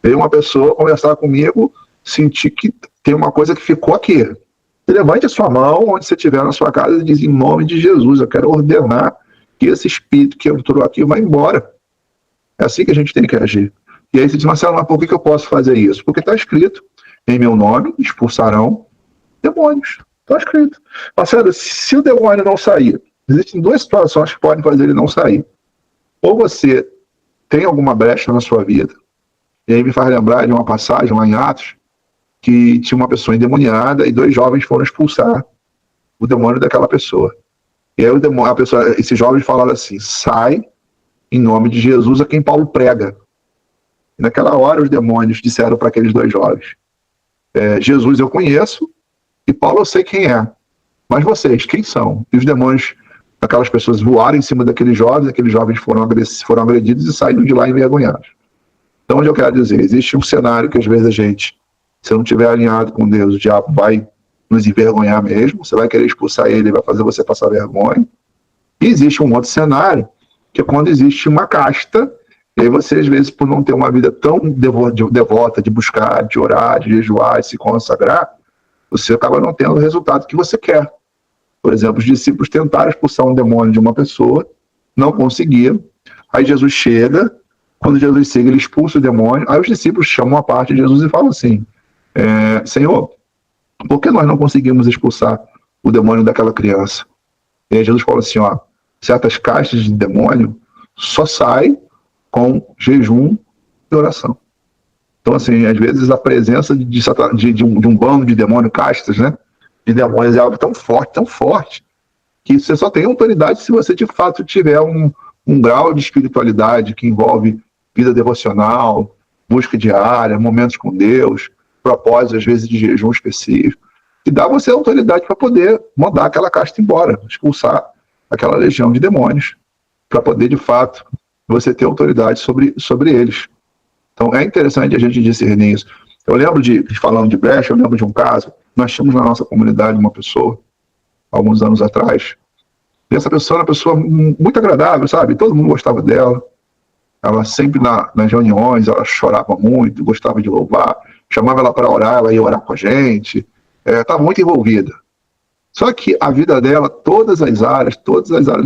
Veio uma pessoa conversar comigo, senti que tem uma coisa que ficou aqui. Você levante a sua mão onde você estiver na sua casa e diz, em nome de Jesus, eu quero ordenar que esse espírito que entrou aqui vai embora. É assim que a gente tem que agir. E aí você diz, Marcelo, mas por que eu posso fazer isso? Porque está escrito, em meu nome expulsarão demônios. Está escrito. Marcelo, se o demônio não sair, existem duas situações que podem fazer ele não sair. Ou você tem alguma brecha na sua vida, e aí me faz lembrar de uma passagem lá em Atos, que tinha uma pessoa endemoniada e 2 jovens foram expulsar o demônio daquela pessoa. E aí esses jovens falaram assim, sai em nome de Jesus a quem Paulo prega. E naquela hora os demônios disseram para aqueles 2 jovens, Jesus eu conheço e Paulo eu sei quem é, mas vocês, quem são? E os demônios, aquelas pessoas voaram em cima daqueles jovens foram agredidos e saíram de lá envergonhados. Então, onde eu quero dizer, existe um cenário que às vezes a gente, se não estiver alinhado com Deus, o diabo vai nos envergonhar mesmo, você vai querer expulsar ele, vai fazer você passar vergonha. E existe um outro cenário, que é quando existe uma casta, e aí você, às vezes, por não ter uma vida tão devota, de buscar, de orar, de jejuar e se consagrar, você acaba não tendo o resultado que você quer. Por exemplo, os discípulos tentaram expulsar um demônio de uma pessoa, não conseguiram. Aí Jesus chega, quando Jesus chega, ele expulsa o demônio. Aí os discípulos chamam a parte de Jesus e falam assim: Senhor, por que nós não conseguimos expulsar o demônio daquela criança? E aí Jesus fala assim: certas castas de demônio só saem com jejum e oração. Então, assim, às vezes a presença de um bando de demônio, castas, né, de demônios, é algo tão forte, que você só tem autoridade se você de fato tiver um grau de espiritualidade que envolve vida devocional, busca diária, momentos com Deus, propósitos, às vezes, de jejum específico, que dá a você a autoridade para poder mandar aquela casta embora, expulsar aquela legião de demônios, para poder, de fato, você ter autoridade sobre eles. Então, é interessante a gente discernir isso. Eu lembro falando de brecha, eu lembro de um caso, nós tínhamos na nossa comunidade uma pessoa, alguns anos atrás, e essa pessoa era uma pessoa muito agradável, sabe? Todo mundo gostava dela. Ela sempre nas reuniões, ela chorava muito, gostava de louvar, chamava ela para orar, ela ia orar com a gente, estava muito envolvida. Só que a vida dela, todas as áreas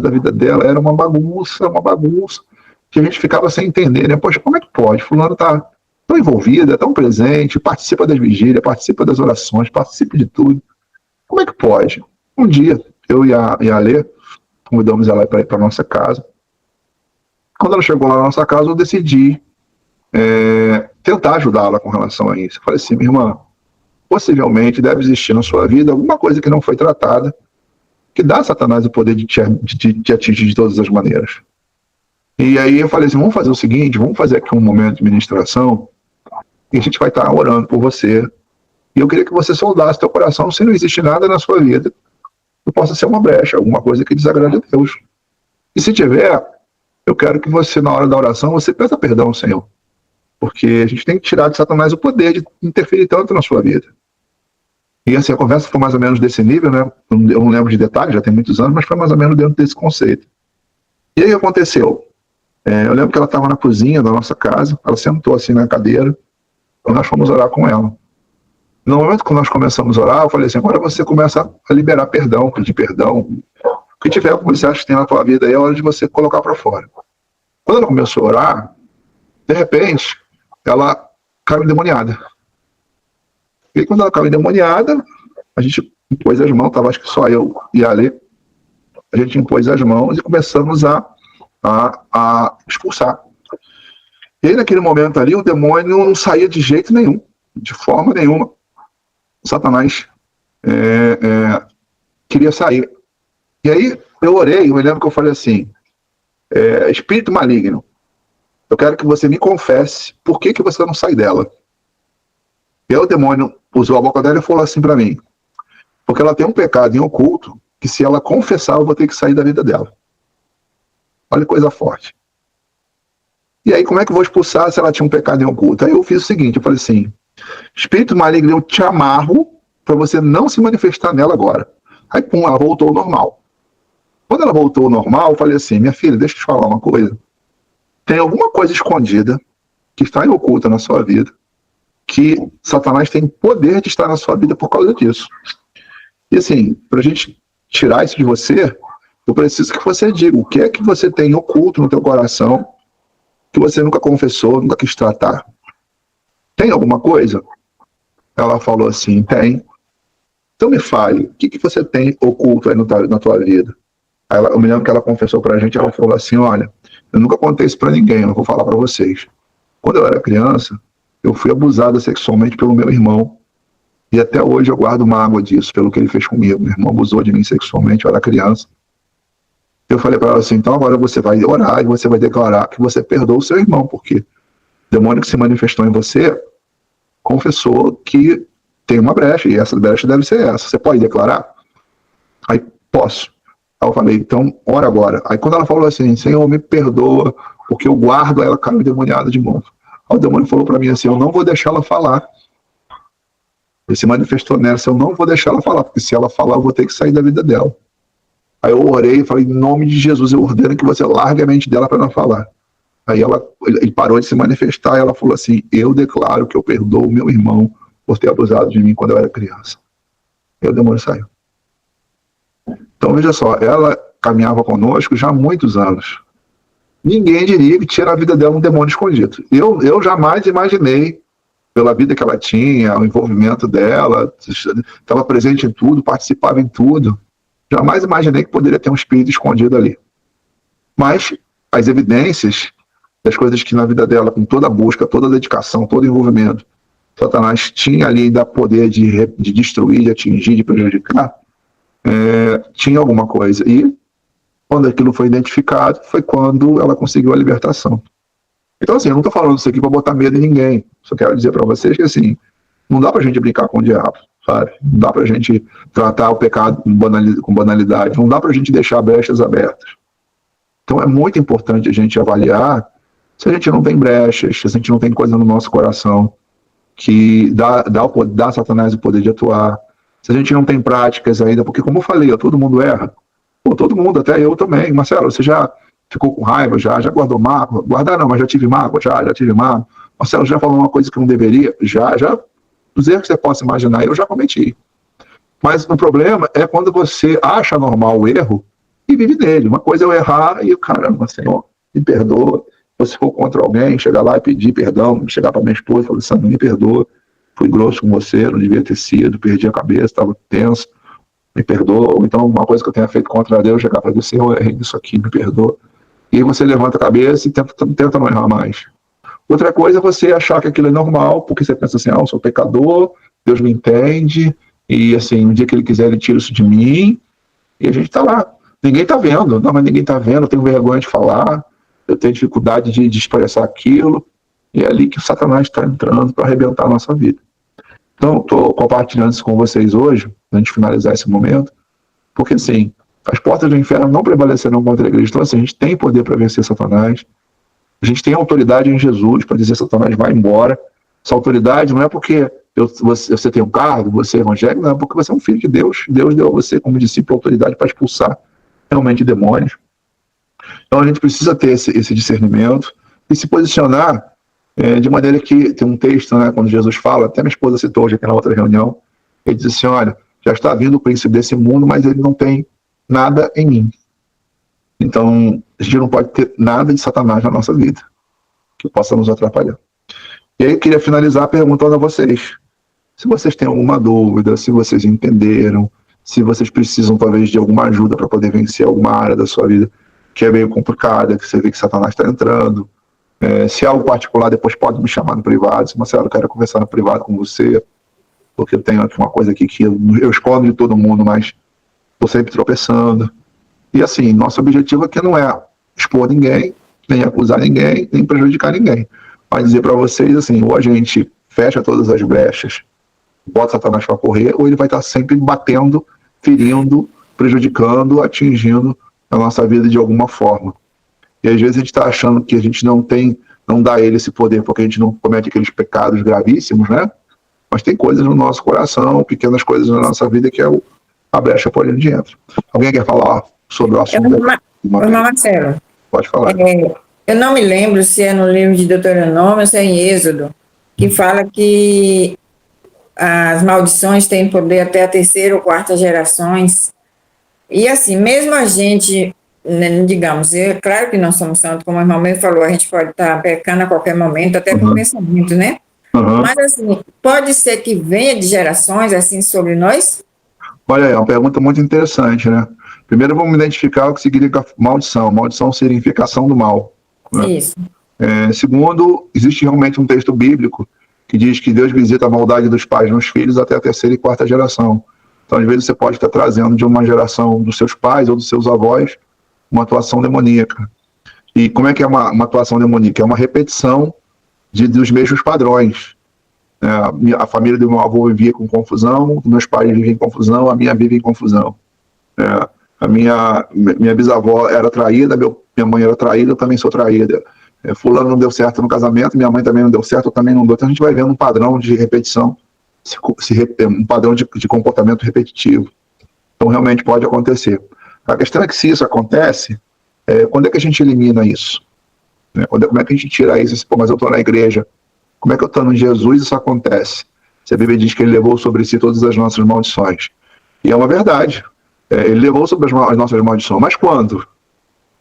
da vida dela, era uma bagunça, que a gente ficava sem entender, né? Poxa, como é que pode? Fulano está tão envolvida, tão presente, participa das vigílias, participa das orações, participa de tudo. Como é que pode? Um dia, eu e a Lê, convidamos ela para ir para nossa casa. Quando ela chegou lá na nossa casa, eu decidi tentar ajudá-la com relação a isso. Eu falei assim: minha irmã, possivelmente deve existir na sua vida alguma coisa que não foi tratada, que dá a Satanás o poder de te atingir de todas as maneiras. E aí eu falei assim: vamos fazer o seguinte, vamos fazer aqui um momento de ministração, e a gente vai estar orando por você. E eu queria que você soldasse teu coração, se não existe nada na sua vida que possa ser uma brecha, alguma coisa que desagrade a Deus. E se tiver, eu quero que você, na hora da oração, você peça perdão ao Senhor. Porque a gente tem que tirar de Satanás o poder de interferir tanto na sua vida. E assim, a conversa foi mais ou menos desse nível, né? Eu não lembro de detalhes, já tem muitos anos, mas foi mais ou menos dentro desse conceito. E aí o que aconteceu? Eu lembro que ela estava na cozinha da nossa casa, ela sentou assim na cadeira, e nós fomos orar com ela. No momento que nós começamos a orar, eu falei assim: agora você começa a liberar perdão, pedir perdão. O que tiver que você acha que tem na tua vida aí, é hora de você colocar para fora. Quando ela começou a orar, de repente, ela caiu endemoniada. E quando ela caiu endemoniada, a gente impôs as mãos, estava acho que só eu e a Alê, a gente impôs as mãos e começamos a expulsar. E aí, naquele momento ali, o demônio não saía de jeito nenhum, de forma nenhuma. Satanás queria sair. E aí, eu orei, eu me lembro que eu falei assim: espírito maligno, eu quero que você me confesse por que você não sai dela. E aí o demônio usou a boca dela e falou assim para mim: porque ela tem um pecado em oculto, que se ela confessar, eu vou ter que sair da vida dela. Olha que coisa forte. E aí, como é que eu vou expulsar se ela tinha um pecado em oculto? Aí eu fiz o seguinte, eu falei assim: espírito maligno, eu te amarro para você não se manifestar nela agora. Aí, pum, ela voltou ao normal. Quando ela voltou ao normal, eu falei assim: minha filha, deixa eu te falar uma coisa. Tem alguma coisa escondida que está em oculta na sua vida, que Satanás tem poder de estar na sua vida por causa disso. E assim, para a gente tirar isso de você, eu preciso que você diga o que é que você tem oculto no teu coração, que você nunca confessou, nunca quis tratar. Tem alguma coisa? Ela falou assim: tem. Então me fale, o que você tem oculto aí na tua vida? Aí eu me lembro que ela confessou pra gente, ela falou assim: olha, eu nunca contei isso pra ninguém, eu não vou falar pra vocês. Quando eu era criança, eu fui abusada sexualmente pelo meu irmão, e até hoje eu guardo mágoa disso, pelo que ele fez comigo. Meu irmão abusou de mim sexualmente, eu era criança. Eu falei pra ela assim: então agora você vai orar e você vai declarar que você perdoa o seu irmão, porque o demônio que se manifestou em você confessou que tem uma brecha, e essa brecha deve ser essa. Você pode declarar? Aí, posso. Aí eu falei: então, ora agora. Aí quando ela falou assim: Senhor, me perdoa, porque eu guardo, ela caiu endemoniada de novo. Aí o demônio falou pra mim assim: eu não vou deixar ela falar. Ele se manifestou nessa, eu não vou deixar ela falar, porque se ela falar, eu vou ter que sair da vida dela. Aí eu orei e falei, em nome de Jesus, eu ordeno que você largue a mente dela para não falar. Aí ele parou de se manifestar e ela falou assim, eu declaro que eu perdoo o meu irmão por ter abusado de mim quando eu era criança. E o demônio saiu. Então veja só, ela caminhava conosco já há muitos anos. Ninguém diria que tinha na vida dela um demônio escondido. Eu jamais imaginei, pela vida que ela tinha, o envolvimento dela, estava presente em tudo, participava em tudo. Jamais imaginei que poderia ter um espírito escondido ali. Mas as evidências das coisas que na vida dela, com toda a busca, toda a dedicação, todo o envolvimento, Satanás tinha ali ainda poder de destruir, de atingir, de prejudicar, tinha alguma coisa. E quando aquilo foi identificado, foi quando ela conseguiu a libertação. Então, assim, eu não estou falando isso aqui para botar medo em ninguém. Só quero dizer para vocês que, assim, não dá para a gente brincar com o diabo, sabe? Não dá para a gente tratar o pecado com banalidade. Não dá para a gente deixar brechas abertas. Então, é muito importante a gente avaliar se a gente não tem brechas, se a gente não tem coisa no nosso coração que dá a Satanás o poder de atuar, se a gente não tem práticas ainda, porque, como eu falei, todo mundo erra. Pô, todo mundo, até eu também. Marcelo, você já ficou com raiva, já guardou mágoa? Guardar não, mas já tive mágoa, já tive mágoa. Marcelo, já falou uma coisa que não deveria? Já. Os erros que você possa imaginar, eu já cometi. Mas o problema é quando você acha normal o erro e vive nele. Uma coisa é eu errar e, caramba, Senhor, me perdoa. Ou se for contra alguém, chegar lá e pedir perdão, chegar para minha esposa e falar, Senhor, me perdoa, fui grosso com você, não devia ter sido, perdi a cabeça, estava tenso, me perdoa. Ou então, uma coisa que eu tenha feito contra Deus, chegar para você, eu errei nisso aqui, me perdoa. E aí você levanta a cabeça e tenta não errar mais. Outra coisa é você achar que aquilo é normal, porque você pensa assim, eu sou pecador, Deus me entende, e assim, um dia que Ele quiser, Ele tira isso de mim, e a gente está lá. Ninguém está vendo, não, mas ninguém está vendo, eu tenho vergonha de falar, eu tenho dificuldade de expressar aquilo, e é ali que o Satanás está entrando para arrebentar a nossa vida. Então, estou compartilhando isso com vocês hoje, antes de finalizar esse momento, porque assim, as portas do inferno não prevalecerão contra a igreja. Então, assim, a gente tem poder para vencer Satanás, a gente tem autoridade em Jesus para dizer Satanás vai embora. Essa autoridade não é porque você tem um cargo, você é evangélico, não é porque você é um filho de Deus. Deus deu a você, como discípulo, autoridade para expulsar realmente demônios. Então a gente precisa ter esse discernimento e se posicionar de maneira que, tem um texto, né, quando Jesus fala, até minha esposa citou hoje aqui na outra reunião, ele diz assim, olha, já está vindo o príncipe desse mundo, mas ele não tem nada em mim. Então, a gente não pode ter nada de Satanás na nossa vida que possa nos atrapalhar. E aí eu queria finalizar perguntando a vocês, se vocês têm alguma dúvida, se vocês entenderam, se vocês precisam talvez de alguma ajuda para poder vencer alguma área da sua vida que é meio complicada, que você vê que Satanás está entrando. Se é algo particular, depois pode me chamar no privado. Se Marcelo, eu quero conversar no privado com você, porque eu tenho aqui uma coisa aqui que eu escondo de todo mundo, mas estou sempre tropeçando. E assim, nosso objetivo aqui não é expor ninguém, nem acusar ninguém, nem prejudicar ninguém. Mas dizer para vocês, assim, ou a gente fecha todas as brechas, bota Satanás para correr, ou ele vai estar sempre batendo, ferindo, prejudicando, atingindo a nossa vida de alguma forma. E às vezes a gente está achando que a gente não dá a ele esse poder, porque a gente não comete aqueles pecados gravíssimos, né? Mas tem coisas no nosso coração, pequenas coisas na nossa vida que é a brecha por onde entra. Alguém quer falar sobre o assunto? Marcelo. Pode falar. Eu não me lembro se é no livro de Deuteronômio ou se é em Êxodo, que fala que as maldições têm poder até a terceira ou quarta gerações. E assim, mesmo a gente, né, digamos, claro que não somos santos, como o irmão mesmo falou, a gente pode estar pecando a qualquer momento, até com pensamento, né? Mas assim, pode ser que venha de gerações assim sobre nós? Olha aí, é uma pergunta muito interessante, né? Primeiro vamos identificar o que significa maldição. Maldição significação do mal. Né? Isso. Segundo, existe realmente um texto bíblico que diz que Deus visita a maldade dos pais nos filhos até a terceira e quarta geração. Então, às vezes, você pode estar trazendo de uma geração dos seus pais ou dos seus avós uma atuação demoníaca. E como é que é uma atuação demoníaca? É uma repetição dos mesmos padrões. A família do meu avô vivia com confusão, meus pais vivem em confusão, a minha vive em confusão. A minha bisavó era traída, minha mãe era traída, eu também sou traída. Fulano não deu certo no casamento, minha mãe também não deu certo, eu também não dou. Então a gente vai vendo um padrão de repetição um padrão de comportamento repetitivo. Então, realmente pode acontecer. A questão é que se isso acontece, quando é que a gente elimina isso? Né? Como é que a gente tira isso? Pô, mas eu estou na igreja. Como é que eu estou no Jesus isso acontece? Se a Bíblia diz que ele levou sobre si todas as nossas maldições. E é uma verdade. Ele levou sobre as nossas maldições. Mas quando?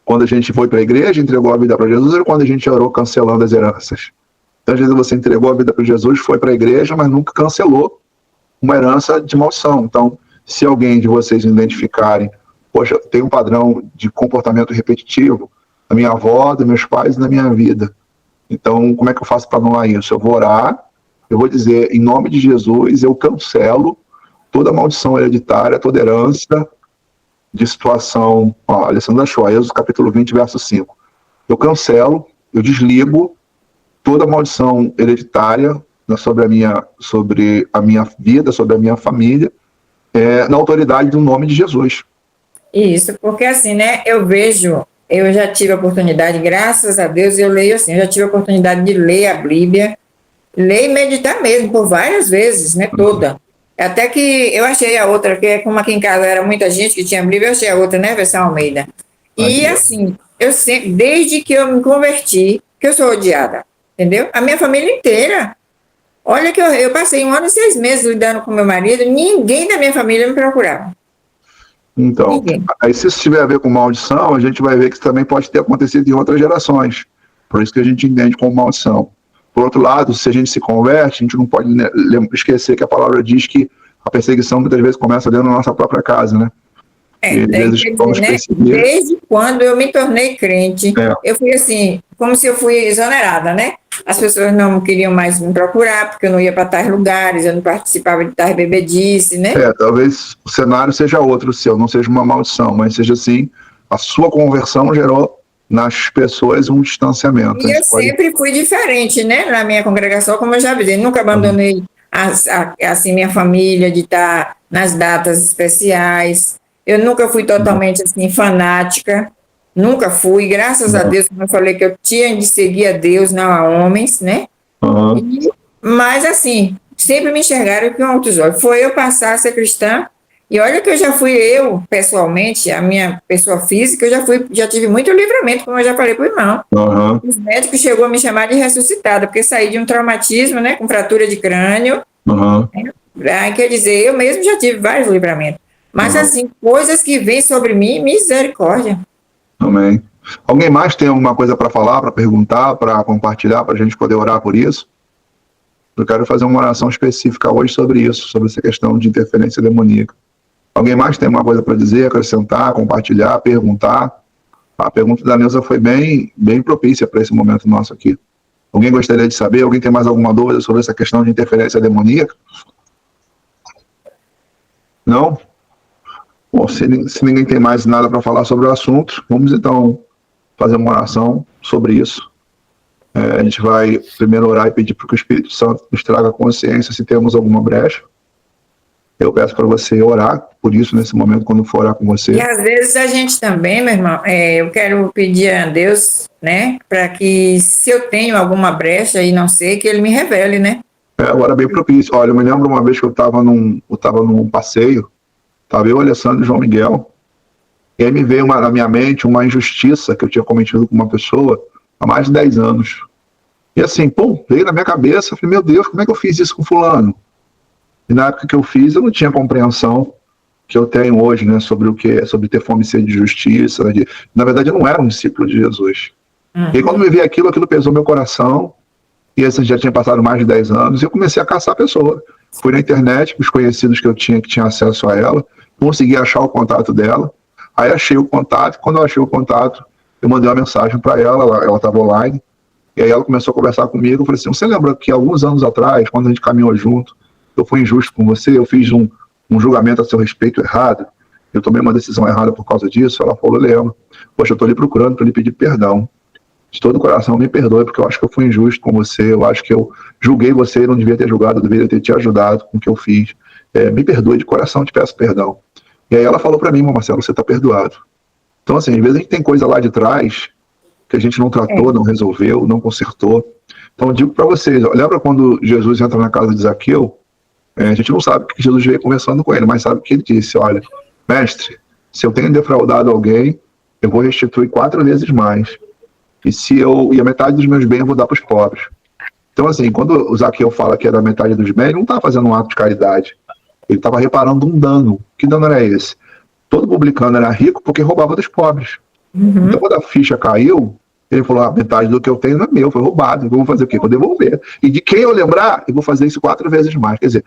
Quando a gente foi para a igreja, entregou a vida para Jesus, ou quando a gente orou cancelando as heranças? Então, às vezes você entregou a vida para Jesus, foi para a igreja, mas nunca cancelou uma herança de maldição. Então, se alguém de vocês identificarem, poxa, tem um padrão de comportamento repetitivo da minha avó, dos meus pais e da minha vida. Então, como é que eu faço para anular isso? Eu vou orar, eu vou dizer, em nome de Jesus, eu cancelo toda maldição hereditária, toda herança de situação. Ó, Alessandra achou, Êxodo capítulo 20, verso 5. Eu cancelo, eu desligo toda maldição hereditária sobre a minha vida, sobre a minha família, na autoridade do nome de Jesus. Isso, porque assim, né, eu já tive a oportunidade, graças a Deus, eu já tive a oportunidade de ler a Bíblia, ler e meditar mesmo, por várias vezes, né, toda. Até que eu achei a outra, que como aqui em casa era muita gente que tinha Bíblia, eu achei a outra, né, versão Almeida. E assim, eu sempre, desde que eu me converti, que eu sou odiada, entendeu? A minha família inteira. Olha que eu passei 1 ano e 6 meses lidando com meu marido, ninguém da minha família me procurava. Então, Ninguém. aí se isso tiver a ver com maldição, a gente vai ver que isso também pode ter acontecido em outras gerações. Por isso que a gente entende como maldição. Por outro lado, se a gente se converte, a gente não pode esquecer que a palavra diz que a perseguição muitas vezes começa dentro da nossa própria casa, né? Desde quando eu me tornei crente, eu fui assim, como se eu fui exonerada, né? As pessoas não queriam mais me procurar, porque eu não ia para tais lugares, eu não participava de tais bebedice, né? Talvez o cenário seja outro, o seu, não seja uma maldição, mas seja assim, a sua conversão gerou nas pessoas um distanciamento. E eu sempre fui diferente, né? Na minha congregação, como eu já disse, nunca abandonei assim, minha família de estar nas datas especiais. Eu nunca fui totalmente assim, fanática, nunca fui, graças a Deus, como eu falei, que eu tinha de seguir a Deus, não a homens, né? Mas assim, sempre me enxergaram com outros olhos. Foi eu passar a ser cristã, e olha que pessoalmente, a minha pessoa física, já tive muito livramento, como eu já falei para o irmão. Os médicos chegou a me chamar de ressuscitada, porque saí de um traumatismo, né, com fratura de crânio. Quer dizer, eu mesmo já tive vários livramentos. Mas, assim, coisas que vêm sobre mim, misericórdia. Amém. Alguém mais tem alguma coisa para falar, para perguntar, para compartilhar, para a gente poder orar por isso? Eu quero fazer uma oração específica hoje sobre isso, sobre essa questão de interferência demoníaca. Alguém mais tem alguma coisa para dizer, acrescentar, compartilhar, perguntar? A pergunta da Neuza foi bem propícia para esse momento nosso aqui. Alguém gostaria de saber? Alguém tem mais alguma dúvida sobre essa questão de interferência demoníaca? Não? Bom, se ninguém tem mais nada para falar sobre o assunto, vamos então fazer uma oração sobre isso. A gente vai primeiro orar e pedir para que o Espírito Santo nos traga consciência se temos alguma brecha. Eu peço para você orar por isso nesse momento, quando for orar com você. E às vezes a gente também, meu irmão, eu quero pedir a Deus, né, para que se eu tenho alguma brecha e não sei, que Ele me revele, né? Agora bem propício. Olha, eu me lembro uma vez que eu estava num passeio, estava eu, Alessandro e João Miguel, e aí me veio na minha mente uma injustiça que eu tinha cometido com uma pessoa há mais de 10 anos. E assim, veio na minha cabeça, eu falei, meu Deus, como é que eu fiz isso com fulano? E na época que eu fiz, eu não tinha compreensão que eu tenho hoje, né, sobre o que é, sobre ter fome e sede de justiça. Na verdade, eu não era um discípulo de Jesus. E aí, quando me veio aquilo pesou meu coração, e assim, já tinha passado mais de 10 anos, e eu comecei a caçar a pessoa. Fui na internet, os conhecidos que eu tinha acesso a ela, consegui achar o contato dela, aí achei o contato, quando eu achei o contato, eu mandei uma mensagem para ela estava online, e aí ela começou a conversar comigo, eu falei assim, você lembra que alguns anos atrás, quando a gente caminhou junto, eu fui injusto com você, eu fiz um julgamento a seu respeito errado, eu tomei uma decisão errada por causa disso? Ela falou, lembro. Poxa, eu estou lhe procurando para lhe pedir perdão. De todo o coração, me perdoe, porque eu acho que eu fui injusto com você, eu acho que eu julguei você e não devia ter julgado, eu deveria ter te ajudado com o que eu fiz. Me perdoe, de coração te peço perdão. E aí ela falou para mim, Marcelo, você está perdoado. Então, assim, às vezes a gente tem coisa lá de trás que a gente não tratou, não resolveu, não consertou. Então, eu digo para vocês, lembra quando Jesus entra na casa de Zaqueu? A gente não sabe o que Jesus veio conversando com ele, mas sabe que ele disse: olha, mestre, se eu tenho defraudado alguém, eu vou restituir 4 vezes mais. E a metade dos meus bens eu vou dar para os pobres. Então, assim, quando o Zaqueu fala que era a metade dos bens, ele não estava fazendo um ato de caridade. Ele estava reparando um dano. Que dano era esse? Todo publicano era rico porque roubava dos pobres. Então, quando a ficha caiu, ele falou: a metade do que eu tenho não é meu, foi roubado. Eu vou fazer o quê? Vou devolver. E de quem eu lembrar, eu vou fazer isso 4 vezes mais. Quer dizer,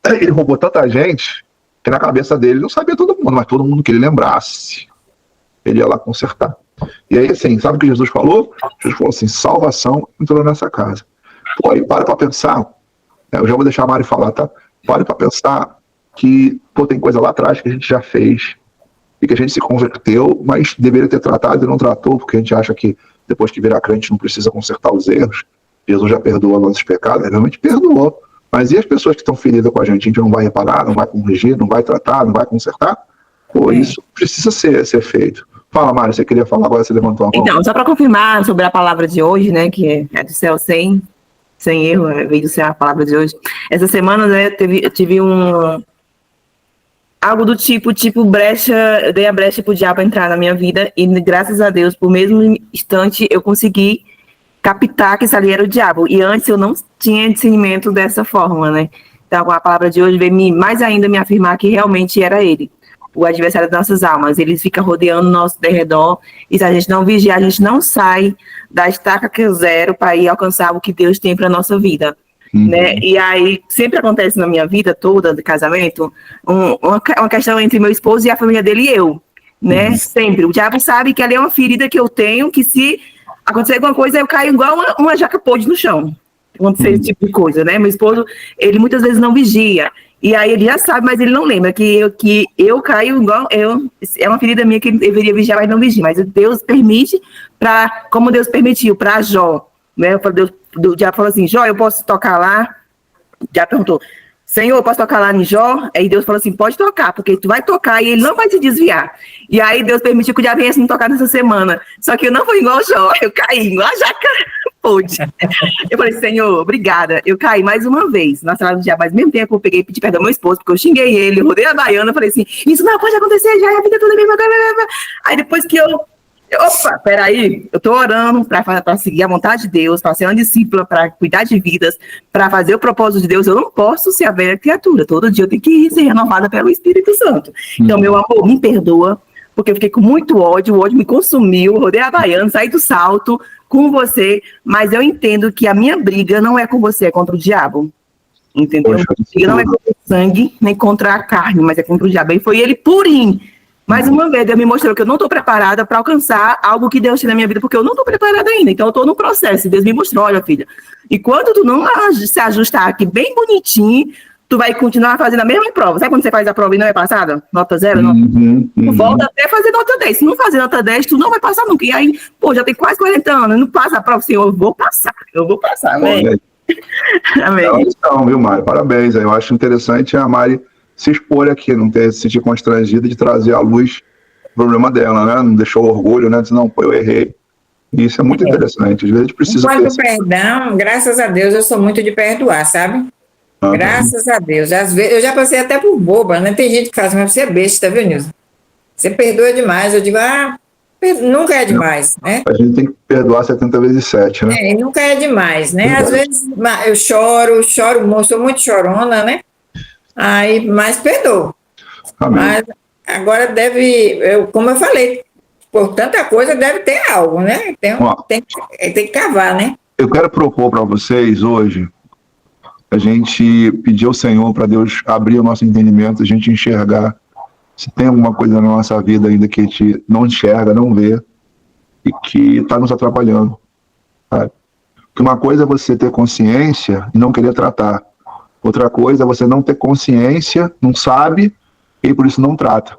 ele roubou tanta gente que na cabeça dele não sabia todo mundo, mas todo mundo que ele lembrasse, ele ia lá consertar. E aí, assim, sabe o que Jesus falou? Jesus falou assim: salvação entrou nessa casa. Pô, aí para pensar, eu já vou deixar a Mari falar, tá? Para pensar que, pô, tem coisa lá atrás que a gente já fez e que a gente se converteu, mas deveria ter tratado e não tratou, porque a gente acha que depois que virar crente não precisa consertar os erros. Jesus já perdoa nossos pecados, ele realmente perdoou. Mas e as pessoas que estão feridas com a gente não vai reparar, não vai corrigir, não vai tratar, não vai consertar? Pô, isso precisa ser feito. Fala, Mari, você queria falar, agora você levantou a mão. Então, só para confirmar sobre a palavra de hoje, né, que é do céu sem erro, veio do céu a palavra de hoje. Essa semana, né, eu tive algo do tipo brecha, eu dei a brecha pro diabo entrar na minha vida e graças a Deus, por mesmo instante, eu consegui captar que isso ali era o diabo. E antes eu não tinha discernimento dessa forma, né? Então, a palavra de hoje veio mais ainda me afirmar que realmente era ele, o adversário das nossas almas. Ele fica rodeando o nosso derredor, e se a gente não vigiar, a gente não sai da estaca que eu zero para ir alcançar o que Deus tem para nossa vida. Né? E aí, sempre acontece na minha vida toda, de casamento, uma questão entre meu esposo e a família dele e eu, né? Sempre. O diabo sabe que ali é uma ferida que eu tenho, que se acontecer alguma coisa, eu caio igual uma jaca podre no chão. Acontecer esse tipo de coisa, né? Meu esposo, ele muitas vezes não vigia. E aí ele já sabe, mas ele não lembra que eu caio igual é uma ferida minha que ele deveria vigiar, mas não vigia. Mas Deus permite, como Deus permitiu para Jó, né? O diabo falou assim: Jó, eu posso tocar lá? O diabo perguntou: Senhor, eu posso tocar lá em Jó? Aí Deus falou assim: pode tocar, porque tu vai tocar e ele não vai se desviar. E aí Deus permitiu que o diabo viesse me tocar nessa semana. Só que eu não fui igual Jó, eu caí igual a jaca pôde. Eu falei: Senhor, obrigada. Eu caí mais uma vez na sala do diabo, mas ao mesmo tempo eu peguei e pedi perdão ao meu esposo, porque eu xinguei ele, eu rodei a baiana, falei assim: isso não pode acontecer, já é a vida toda mesmo. Aí depois que opa, peraí, eu tô orando para seguir a vontade de Deus, para ser uma discípula, para cuidar de vidas, para fazer o propósito de Deus. Eu não posso ser a velha criatura, todo dia eu tenho que ser renovada pelo Espírito Santo. Então, meu amor, me perdoa, porque eu fiquei com muito ódio, o ódio me consumiu, rodei a baiana, saí do salto com você, mas eu entendo que a minha briga não é com você, é contra o diabo. Entendeu? A briga não é contra o sangue, nem contra a carne, mas é contra o diabo. E foi ele purinho. Mais uma vez, Deus me mostrou que eu não estou preparada para alcançar algo que Deus tem na minha vida, porque eu não estou preparada ainda. Então, eu estou no processo. Deus me mostrou: olha, filha, enquanto tu não se ajustar aqui bem bonitinho, tu vai continuar fazendo a mesma prova. Sabe quando você faz a prova e não é passada? Nota 0? Volta até fazer nota 10. Se não fazer nota 10, tu não vai passar nunca. E aí, pô, já tem quase 40 anos, não passa a prova, assim, eu vou passar, amém. Amém. Então, viu, Mari? Parabéns. Eu acho interessante a Mari se expor aqui, não ter se sentir constrangida de trazer à luz o problema dela, né? Não deixou orgulho, né? Disse: não, pô, eu errei. E isso é muito interessante. Às vezes a gente precisa... Quanto perdão, graças a Deus, eu sou muito de perdoar, sabe? Graças a Deus. Às vezes, eu já passei até por boba, né? Tem gente que fala: mas você é besta, viu, Nilson? Você perdoa demais. Eu digo: nunca é demais, né? A gente tem que perdoar 70 vezes 7, né? Nunca é demais, né? Às vezes eu choro, sou muito chorona, né? Aí, mas perdoa. Amém. Mas agora como eu falei, por tanta coisa deve ter algo, né? Tem que cavar, né? Eu quero propor para vocês hoje a gente pedir ao Senhor para Deus abrir o nosso entendimento, a gente enxergar se tem alguma coisa na nossa vida ainda que a gente não enxerga, não vê e que está nos atrapalhando. Sabe? Porque uma coisa é você ter consciência e não querer tratar. Outra coisa é você não ter consciência, não sabe, e por isso não trata.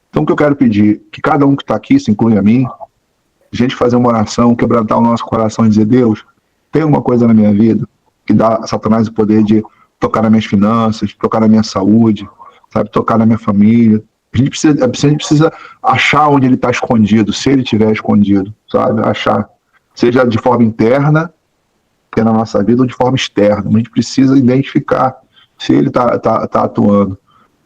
Então o que eu quero pedir, que cada um que está aqui, se inclui a mim, a gente fazer uma oração, quebrantar o nosso coração e dizer: Deus, tem alguma coisa na minha vida que dá a Satanás o poder de tocar nas minhas finanças, tocar na minha saúde, sabe, tocar na minha família. A gente precisa achar onde ele está escondido, se ele estiver escondido, sabe, achar. Seja de forma interna, que é na nossa vida, ou de forma externa. A gente precisa identificar se Ele tá atuando,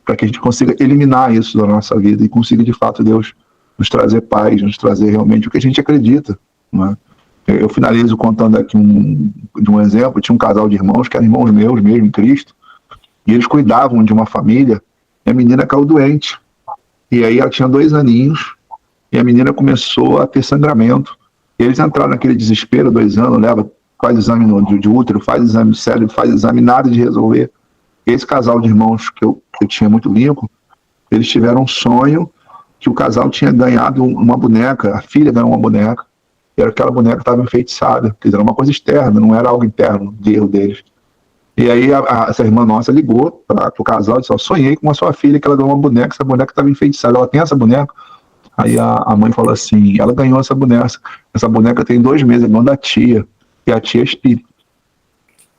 para que a gente consiga eliminar isso da nossa vida e consiga, de fato, Deus nos trazer paz, nos trazer realmente o que a gente acredita, né? Eu finalizo contando aqui de um exemplo. Tinha um casal de irmãos que eram irmãos meus mesmo em Cristo, e eles cuidavam de uma família, e a menina caiu doente. E aí ela tinha 2 aninhos, e a menina começou a ter sangramento. E eles entraram naquele desespero, 2 anos, faz exame de útero, faz exame de cérebro, faz exame, nada de resolver. E esse casal de irmãos que eu tinha muito vínculo, eles tiveram um sonho que o casal tinha ganhado uma boneca, a filha ganhou uma boneca, e era aquela boneca estava enfeitiçada, quer dizer, era uma coisa externa, não era algo interno, de erro deles. E aí essa irmã nossa ligou para o casal e disse: sonhei com a sua filha que ela ganhou uma boneca, essa boneca estava enfeitiçada, ela tem essa boneca? Aí a mãe falou assim: ela ganhou essa boneca tem 2 meses, é irmã da tia, e a tia é espírita.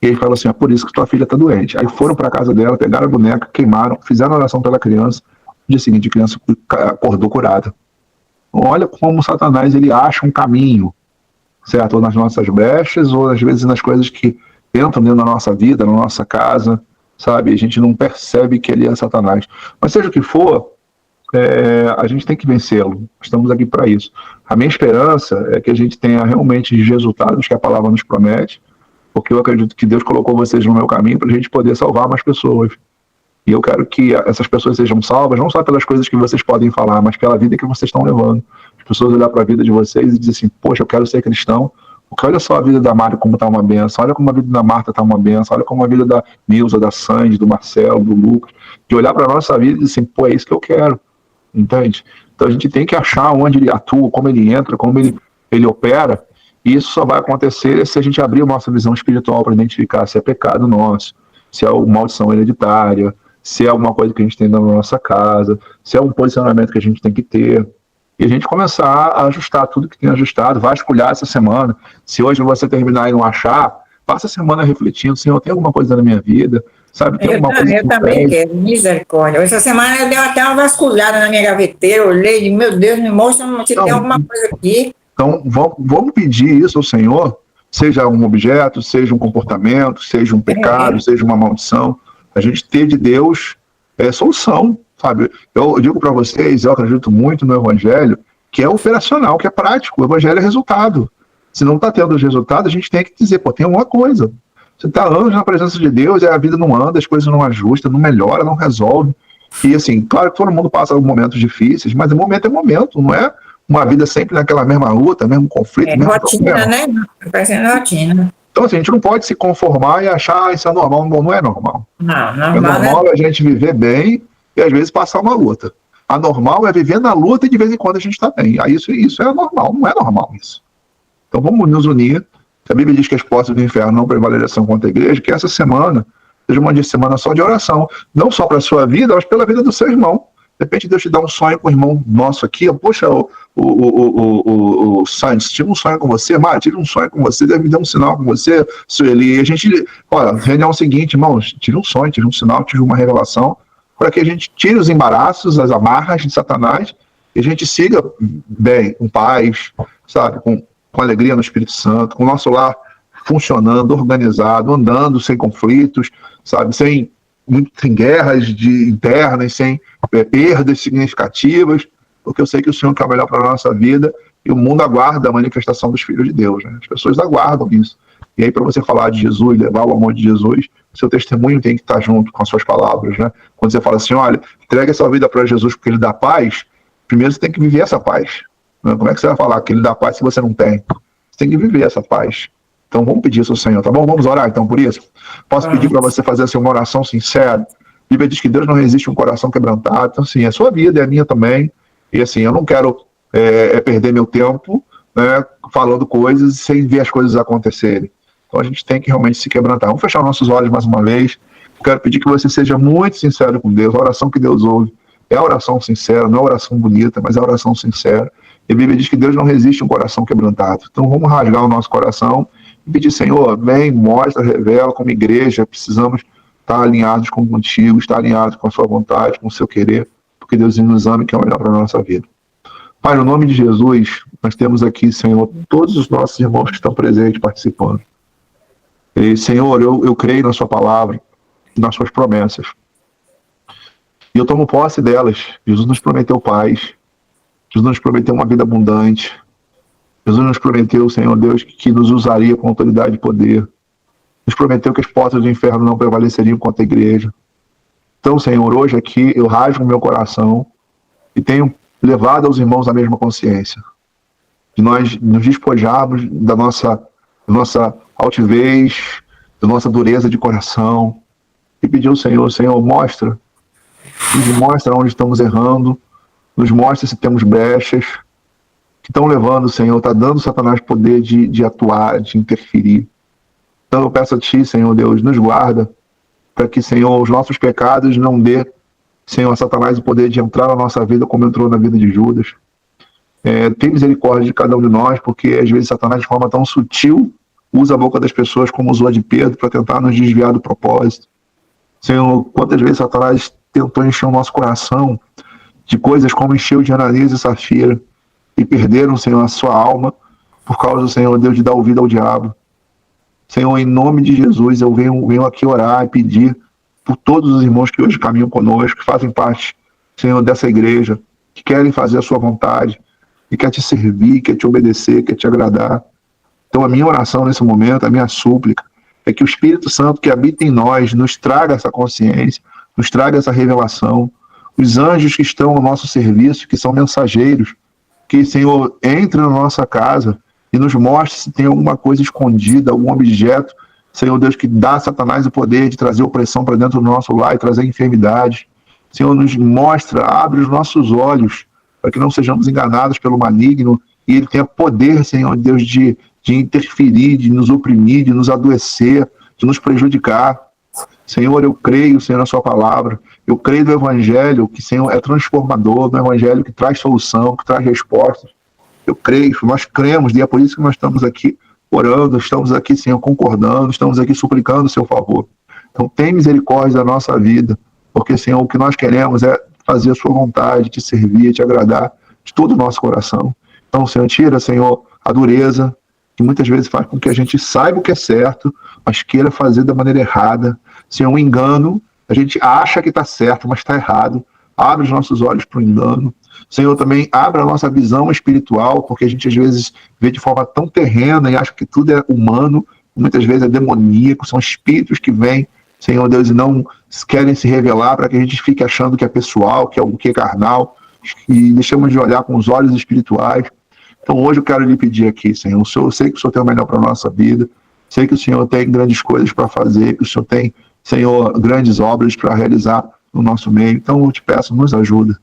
E ele falou assim: é por isso que tua filha está doente. Aí foram para a casa dela, pegaram a boneca, queimaram, fizeram oração pela criança. No dia seguinte a criança acordou curada. Olha como Satanás ele acha um caminho, certo? Ou nas nossas brechas, ou às vezes nas coisas que entram dentro da nossa vida, na nossa casa, sabe? A gente não percebe que ele é Satanás. Mas seja o que for, a gente tem que vencê-lo. Estamos aqui para isso. A minha esperança é que a gente tenha realmente os resultados que a palavra nos promete, porque eu acredito que Deus colocou vocês no meu caminho para a gente poder salvar mais pessoas. E eu quero que essas pessoas sejam salvas, não só pelas coisas que vocês podem falar, mas pela vida que vocês estão levando. As pessoas olhar para a vida de vocês e dizer assim: poxa, eu quero ser cristão, porque olha só a vida da Mari como está uma benção, olha como a vida da Marta está uma benção, olha como a vida da Nilza, da Sandy, do Marcelo, do Lucas, de olhar para a nossa vida e dizer assim: pô, é isso que eu quero, entende? Então a gente tem que achar onde ele atua, como ele entra, como ele opera, e isso só vai acontecer se a gente abrir a nossa visão espiritual para identificar se é pecado nosso, se é uma maldição hereditária, se é alguma coisa que a gente tem na nossa casa, se é um posicionamento que a gente tem que ter, e a gente começar a ajustar tudo que tem ajustado, vasculhar essa semana. Se hoje você terminar e não achar, passa a semana refletindo: Senhor, tem alguma coisa na minha vida? Sabe, tem alguma coisa eu também quero, misericórdia. Essa semana eu dei até uma vasculhada na minha gaveteira, olhei e, meu Deus, me mostra se tem alguma coisa aqui. Então, vamos pedir isso ao Senhor, seja um objeto, seja um comportamento, seja um pecado, seja uma maldição. A gente ter de Deus solução, sabe? Eu digo para vocês, eu acredito muito no Evangelho, que é operacional, que é prático. O Evangelho é resultado. Se não está tendo os resultados, a gente tem que dizer: pô, tem alguma coisa. Você está anos na presença de Deus e a vida não anda, as coisas não ajustam, não melhora, não resolve. E assim, claro que todo mundo passa momentos difíceis, mas momento é momento, não é uma vida sempre naquela mesma luta, mesmo conflito, mesmo rotina, problema. Né? Parecendo rotina. Então, assim, a gente não pode se conformar e achar isso é normal. Não é normal. Não, É normal a gente viver bem e às vezes passar uma luta. A normal é viver na luta e de vez em quando a gente está bem. Aí isso é normal, não é normal isso. Então vamos nos unir. A Bíblia diz que as portas do inferno não prevalecerão contra a igreja, que essa semana seja uma semana só de oração. Não só para a sua vida, mas pela vida do seu irmão. De repente Deus te dá um sonho com o irmão nosso aqui. Poxa, o Sainz, tive um sonho com você. Mari, tive um sonho com você. Deve me dar um sinal com você, Sueli. E a gente, olha, reunião seguinte, irmãos, tive um sonho, tive um sinal, tive uma revelação, para que a gente tire os embaraços, as amarras de Satanás, e a gente siga bem, com paz, sabe, com alegria no Espírito Santo, com o nosso lar funcionando, organizado, andando sem conflitos, sabe, sem guerras internas, sem perdas significativas, porque eu sei que o Senhor quer o melhor para a nossa vida, e o mundo aguarda a manifestação dos filhos de Deus, né? As pessoas aguardam isso. E aí, para você falar de Jesus, levar o amor de Jesus, seu testemunho tem que estar junto com as suas palavras, né? Quando você fala assim: olha, entregue a sua vida para Jesus porque ele dá paz, primeiro você tem que viver essa paz. Né? Como é que você vai falar que ele dá paz se você não tem? Você tem que viver essa paz. Então vamos pedir isso ao Senhor, tá bom? Vamos orar então por isso? Posso pedir para você fazer assim, uma oração sincera? A Bíblia diz que Deus não resiste a um coração quebrantado. Então assim, a sua vida é a minha também. E assim, eu não quero perder meu tempo, né, falando coisas sem ver as coisas acontecerem. Então a gente tem que realmente se quebrantar. Vamos fechar nossos olhos mais uma vez. Eu quero pedir que você seja muito sincero com Deus. A oração que Deus ouve é a oração sincera, não é a oração bonita, mas é a oração sincera. E a Bíblia diz que Deus não resiste a um coração quebrantado. Então vamos rasgar o nosso coração e pedir: Senhor, vem, mostra, revela, como igreja, precisamos estar alinhados contigo, estar alinhados com a sua vontade, com o seu querer, porque Deus nos ama e quer o melhor para a nossa vida. Pai, no nome de Jesus, nós temos aqui, Senhor, todos os nossos irmãos que estão presentes, participando. E, Senhor, eu creio na sua palavra, nas suas promessas. E eu tomo posse delas. Jesus nos prometeu paz. Jesus nos prometeu uma vida abundante. Jesus nos prometeu, Senhor Deus, que nos usaria com autoridade e poder. Nos prometeu que as portas do inferno não prevaleceriam contra a igreja. Então, Senhor, hoje aqui eu rasgo o meu coração e tenho levado aos irmãos a mesma consciência. De nós nos despojarmos da nossa altivez, da nossa dureza de coração. E pedir ao Senhor, Senhor, nos mostra onde estamos errando, nos mostra se temos brechas, que estão levando, Senhor, está dando Satanás poder de atuar, de interferir. Então eu peço a Ti, Senhor Deus, nos guarda, para que, Senhor, os nossos pecados não dê, Senhor, a Satanás o poder de entrar na nossa vida como entrou na vida de Judas. Tem misericórdia de cada um de nós, porque às vezes Satanás de forma tão sutil usa a boca das pessoas como usou a de Pedro para tentar nos desviar do propósito. Senhor, quantas vezes Satanás tentou encher o nosso coração de coisas como encheu de Ananias e Safira e perderam, Senhor, a sua alma por causa, Senhor Deus, de dar ouvido ao diabo. Senhor, em nome de Jesus, eu venho aqui orar e pedir por todos os irmãos que hoje caminham conosco, que fazem parte, Senhor, dessa igreja, que querem fazer a sua vontade, que quer te servir, quer te obedecer, quer te agradar. Então a minha oração nesse momento, a minha súplica, é que o Espírito Santo que habita em nós nos traga essa consciência, nos traga essa revelação. Os anjos que estão no nosso serviço, que são mensageiros, que, Senhor, entre na nossa casa e nos mostre se tem alguma coisa escondida, algum objeto, Senhor Deus, que dá a Satanás o poder de trazer opressão para dentro do nosso lar e trazer enfermidade. Senhor, nos mostra, abre os nossos olhos, para que não sejamos enganados pelo maligno, e ele tenha poder, Senhor Deus, de interferir, de nos oprimir, de nos adoecer, de nos prejudicar. Senhor, eu creio, Senhor, na sua palavra, eu creio no Evangelho, que, Senhor, é transformador, no Evangelho que traz solução, que traz respostas. Eu creio, nós cremos, e é por isso que nós estamos aqui orando, estamos aqui, Senhor, concordando, estamos aqui suplicando o seu favor. Então, tem misericórdia da nossa vida, porque, Senhor, o que nós queremos é fazer a sua vontade, te servir, te agradar de todo o nosso coração. Então, Senhor, tira, Senhor, a dureza, que muitas vezes faz com que a gente saiba o que é certo, mas queira fazer da maneira errada. Senhor, um engano, a gente acha que está certo, mas está errado. Abre os nossos olhos para o engano. Senhor, também abre a nossa visão espiritual, porque a gente às vezes vê de forma tão terrena e acha que tudo é humano, muitas vezes é demoníaco, são espíritos que vêm, Senhor Deus, e não querem se revelar para que a gente fique achando que é pessoal, que é carnal, e deixamos de olhar com os olhos espirituais. Então hoje eu quero lhe pedir aqui, Senhor, eu sei que o Senhor tem o melhor para a nossa vida, sei que o Senhor tem grandes coisas para fazer, que o Senhor tem, Senhor, grandes obras para realizar no nosso meio. Então eu te peço, nos ajuda.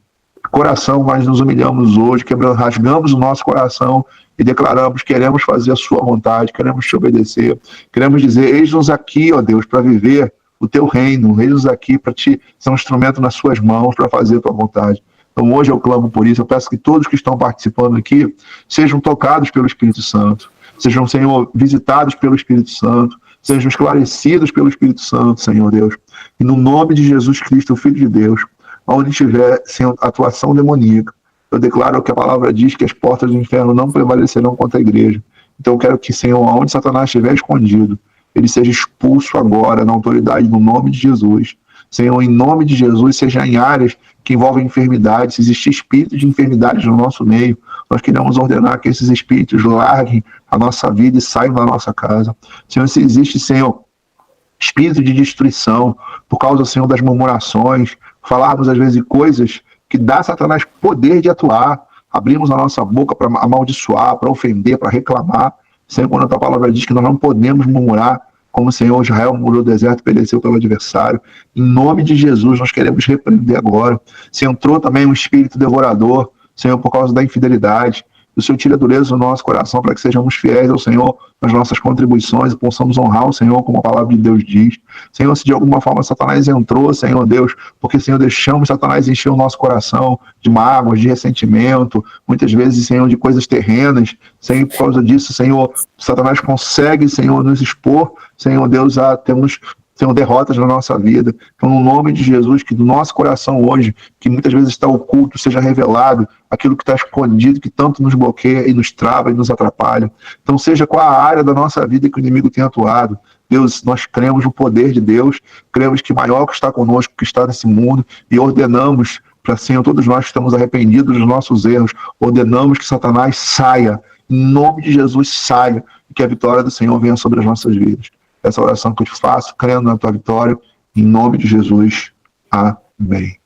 Coração, nós nos humilhamos hoje, rasgamos o nosso coração e declaramos, queremos fazer a sua vontade, queremos te obedecer, queremos dizer, eis-nos aqui, ó Deus, para viver o teu reino, eis-nos aqui para te ser um instrumento nas suas mãos, para fazer a tua vontade. Então hoje eu clamo por isso, eu peço que todos que estão participando aqui sejam tocados pelo Espírito Santo, sejam, Senhor, visitados pelo Espírito Santo, sejam esclarecidos pelo Espírito Santo, Senhor Deus. E no nome de Jesus Cristo, o Filho de Deus, onde tiver, Senhor, atuação demoníaca, eu declaro que a palavra diz que as portas do inferno não prevalecerão contra a igreja. Então eu quero que, Senhor, onde Satanás estiver escondido, ele seja expulso agora na autoridade no nome de Jesus. Senhor, em nome de Jesus, seja em áreas que envolvem enfermidade, se existir espírito de enfermidade no nosso meio, nós queremos ordenar que esses espíritos larguem a nossa vida e saiam da nossa casa. Senhor, se existe, Senhor, espírito de destruição, por causa, Senhor, das murmurações, falarmos às vezes coisas que dá a Satanás poder de atuar, abrimos a nossa boca para amaldiçoar, para ofender, para reclamar. Senhor, quando a tua palavra diz que nós não podemos murmurar, como o Senhor Israel murmurou do deserto, pereceu pelo adversário. Em nome de Jesus, nós queremos repreender agora. Se entrou também um espírito devorador, Senhor, por causa da infidelidade, o Senhor tira a dureza do nosso coração para que sejamos fiéis ao Senhor nas nossas contribuições e possamos honrar o Senhor como a palavra de Deus diz. Senhor, se de alguma forma Satanás entrou, Senhor Deus, porque, Senhor, deixamos Satanás encher o nosso coração de mágoas, de ressentimento, muitas vezes, Senhor, de coisas terrenas. Senhor, por causa disso, Senhor, Satanás consegue, Senhor, nos expor, Senhor Deus, a termos, Senhor, derrotas na nossa vida. Então, no nome de Jesus, que do nosso coração hoje, que muitas vezes está oculto, seja revelado aquilo que está escondido, que tanto nos bloqueia e nos trava e nos atrapalha. Então, seja qual a área da nossa vida que o inimigo tem atuado, Deus, nós cremos no poder de Deus, cremos que maior que está conosco, que está nesse mundo, e ordenamos para Senhor, todos nós que estamos arrependidos dos nossos erros, ordenamos que Satanás saia, em nome de Jesus saia, e que a vitória do Senhor venha sobre as nossas vidas. Essa oração que eu te faço, crendo na tua vitória, em nome de Jesus. Amém.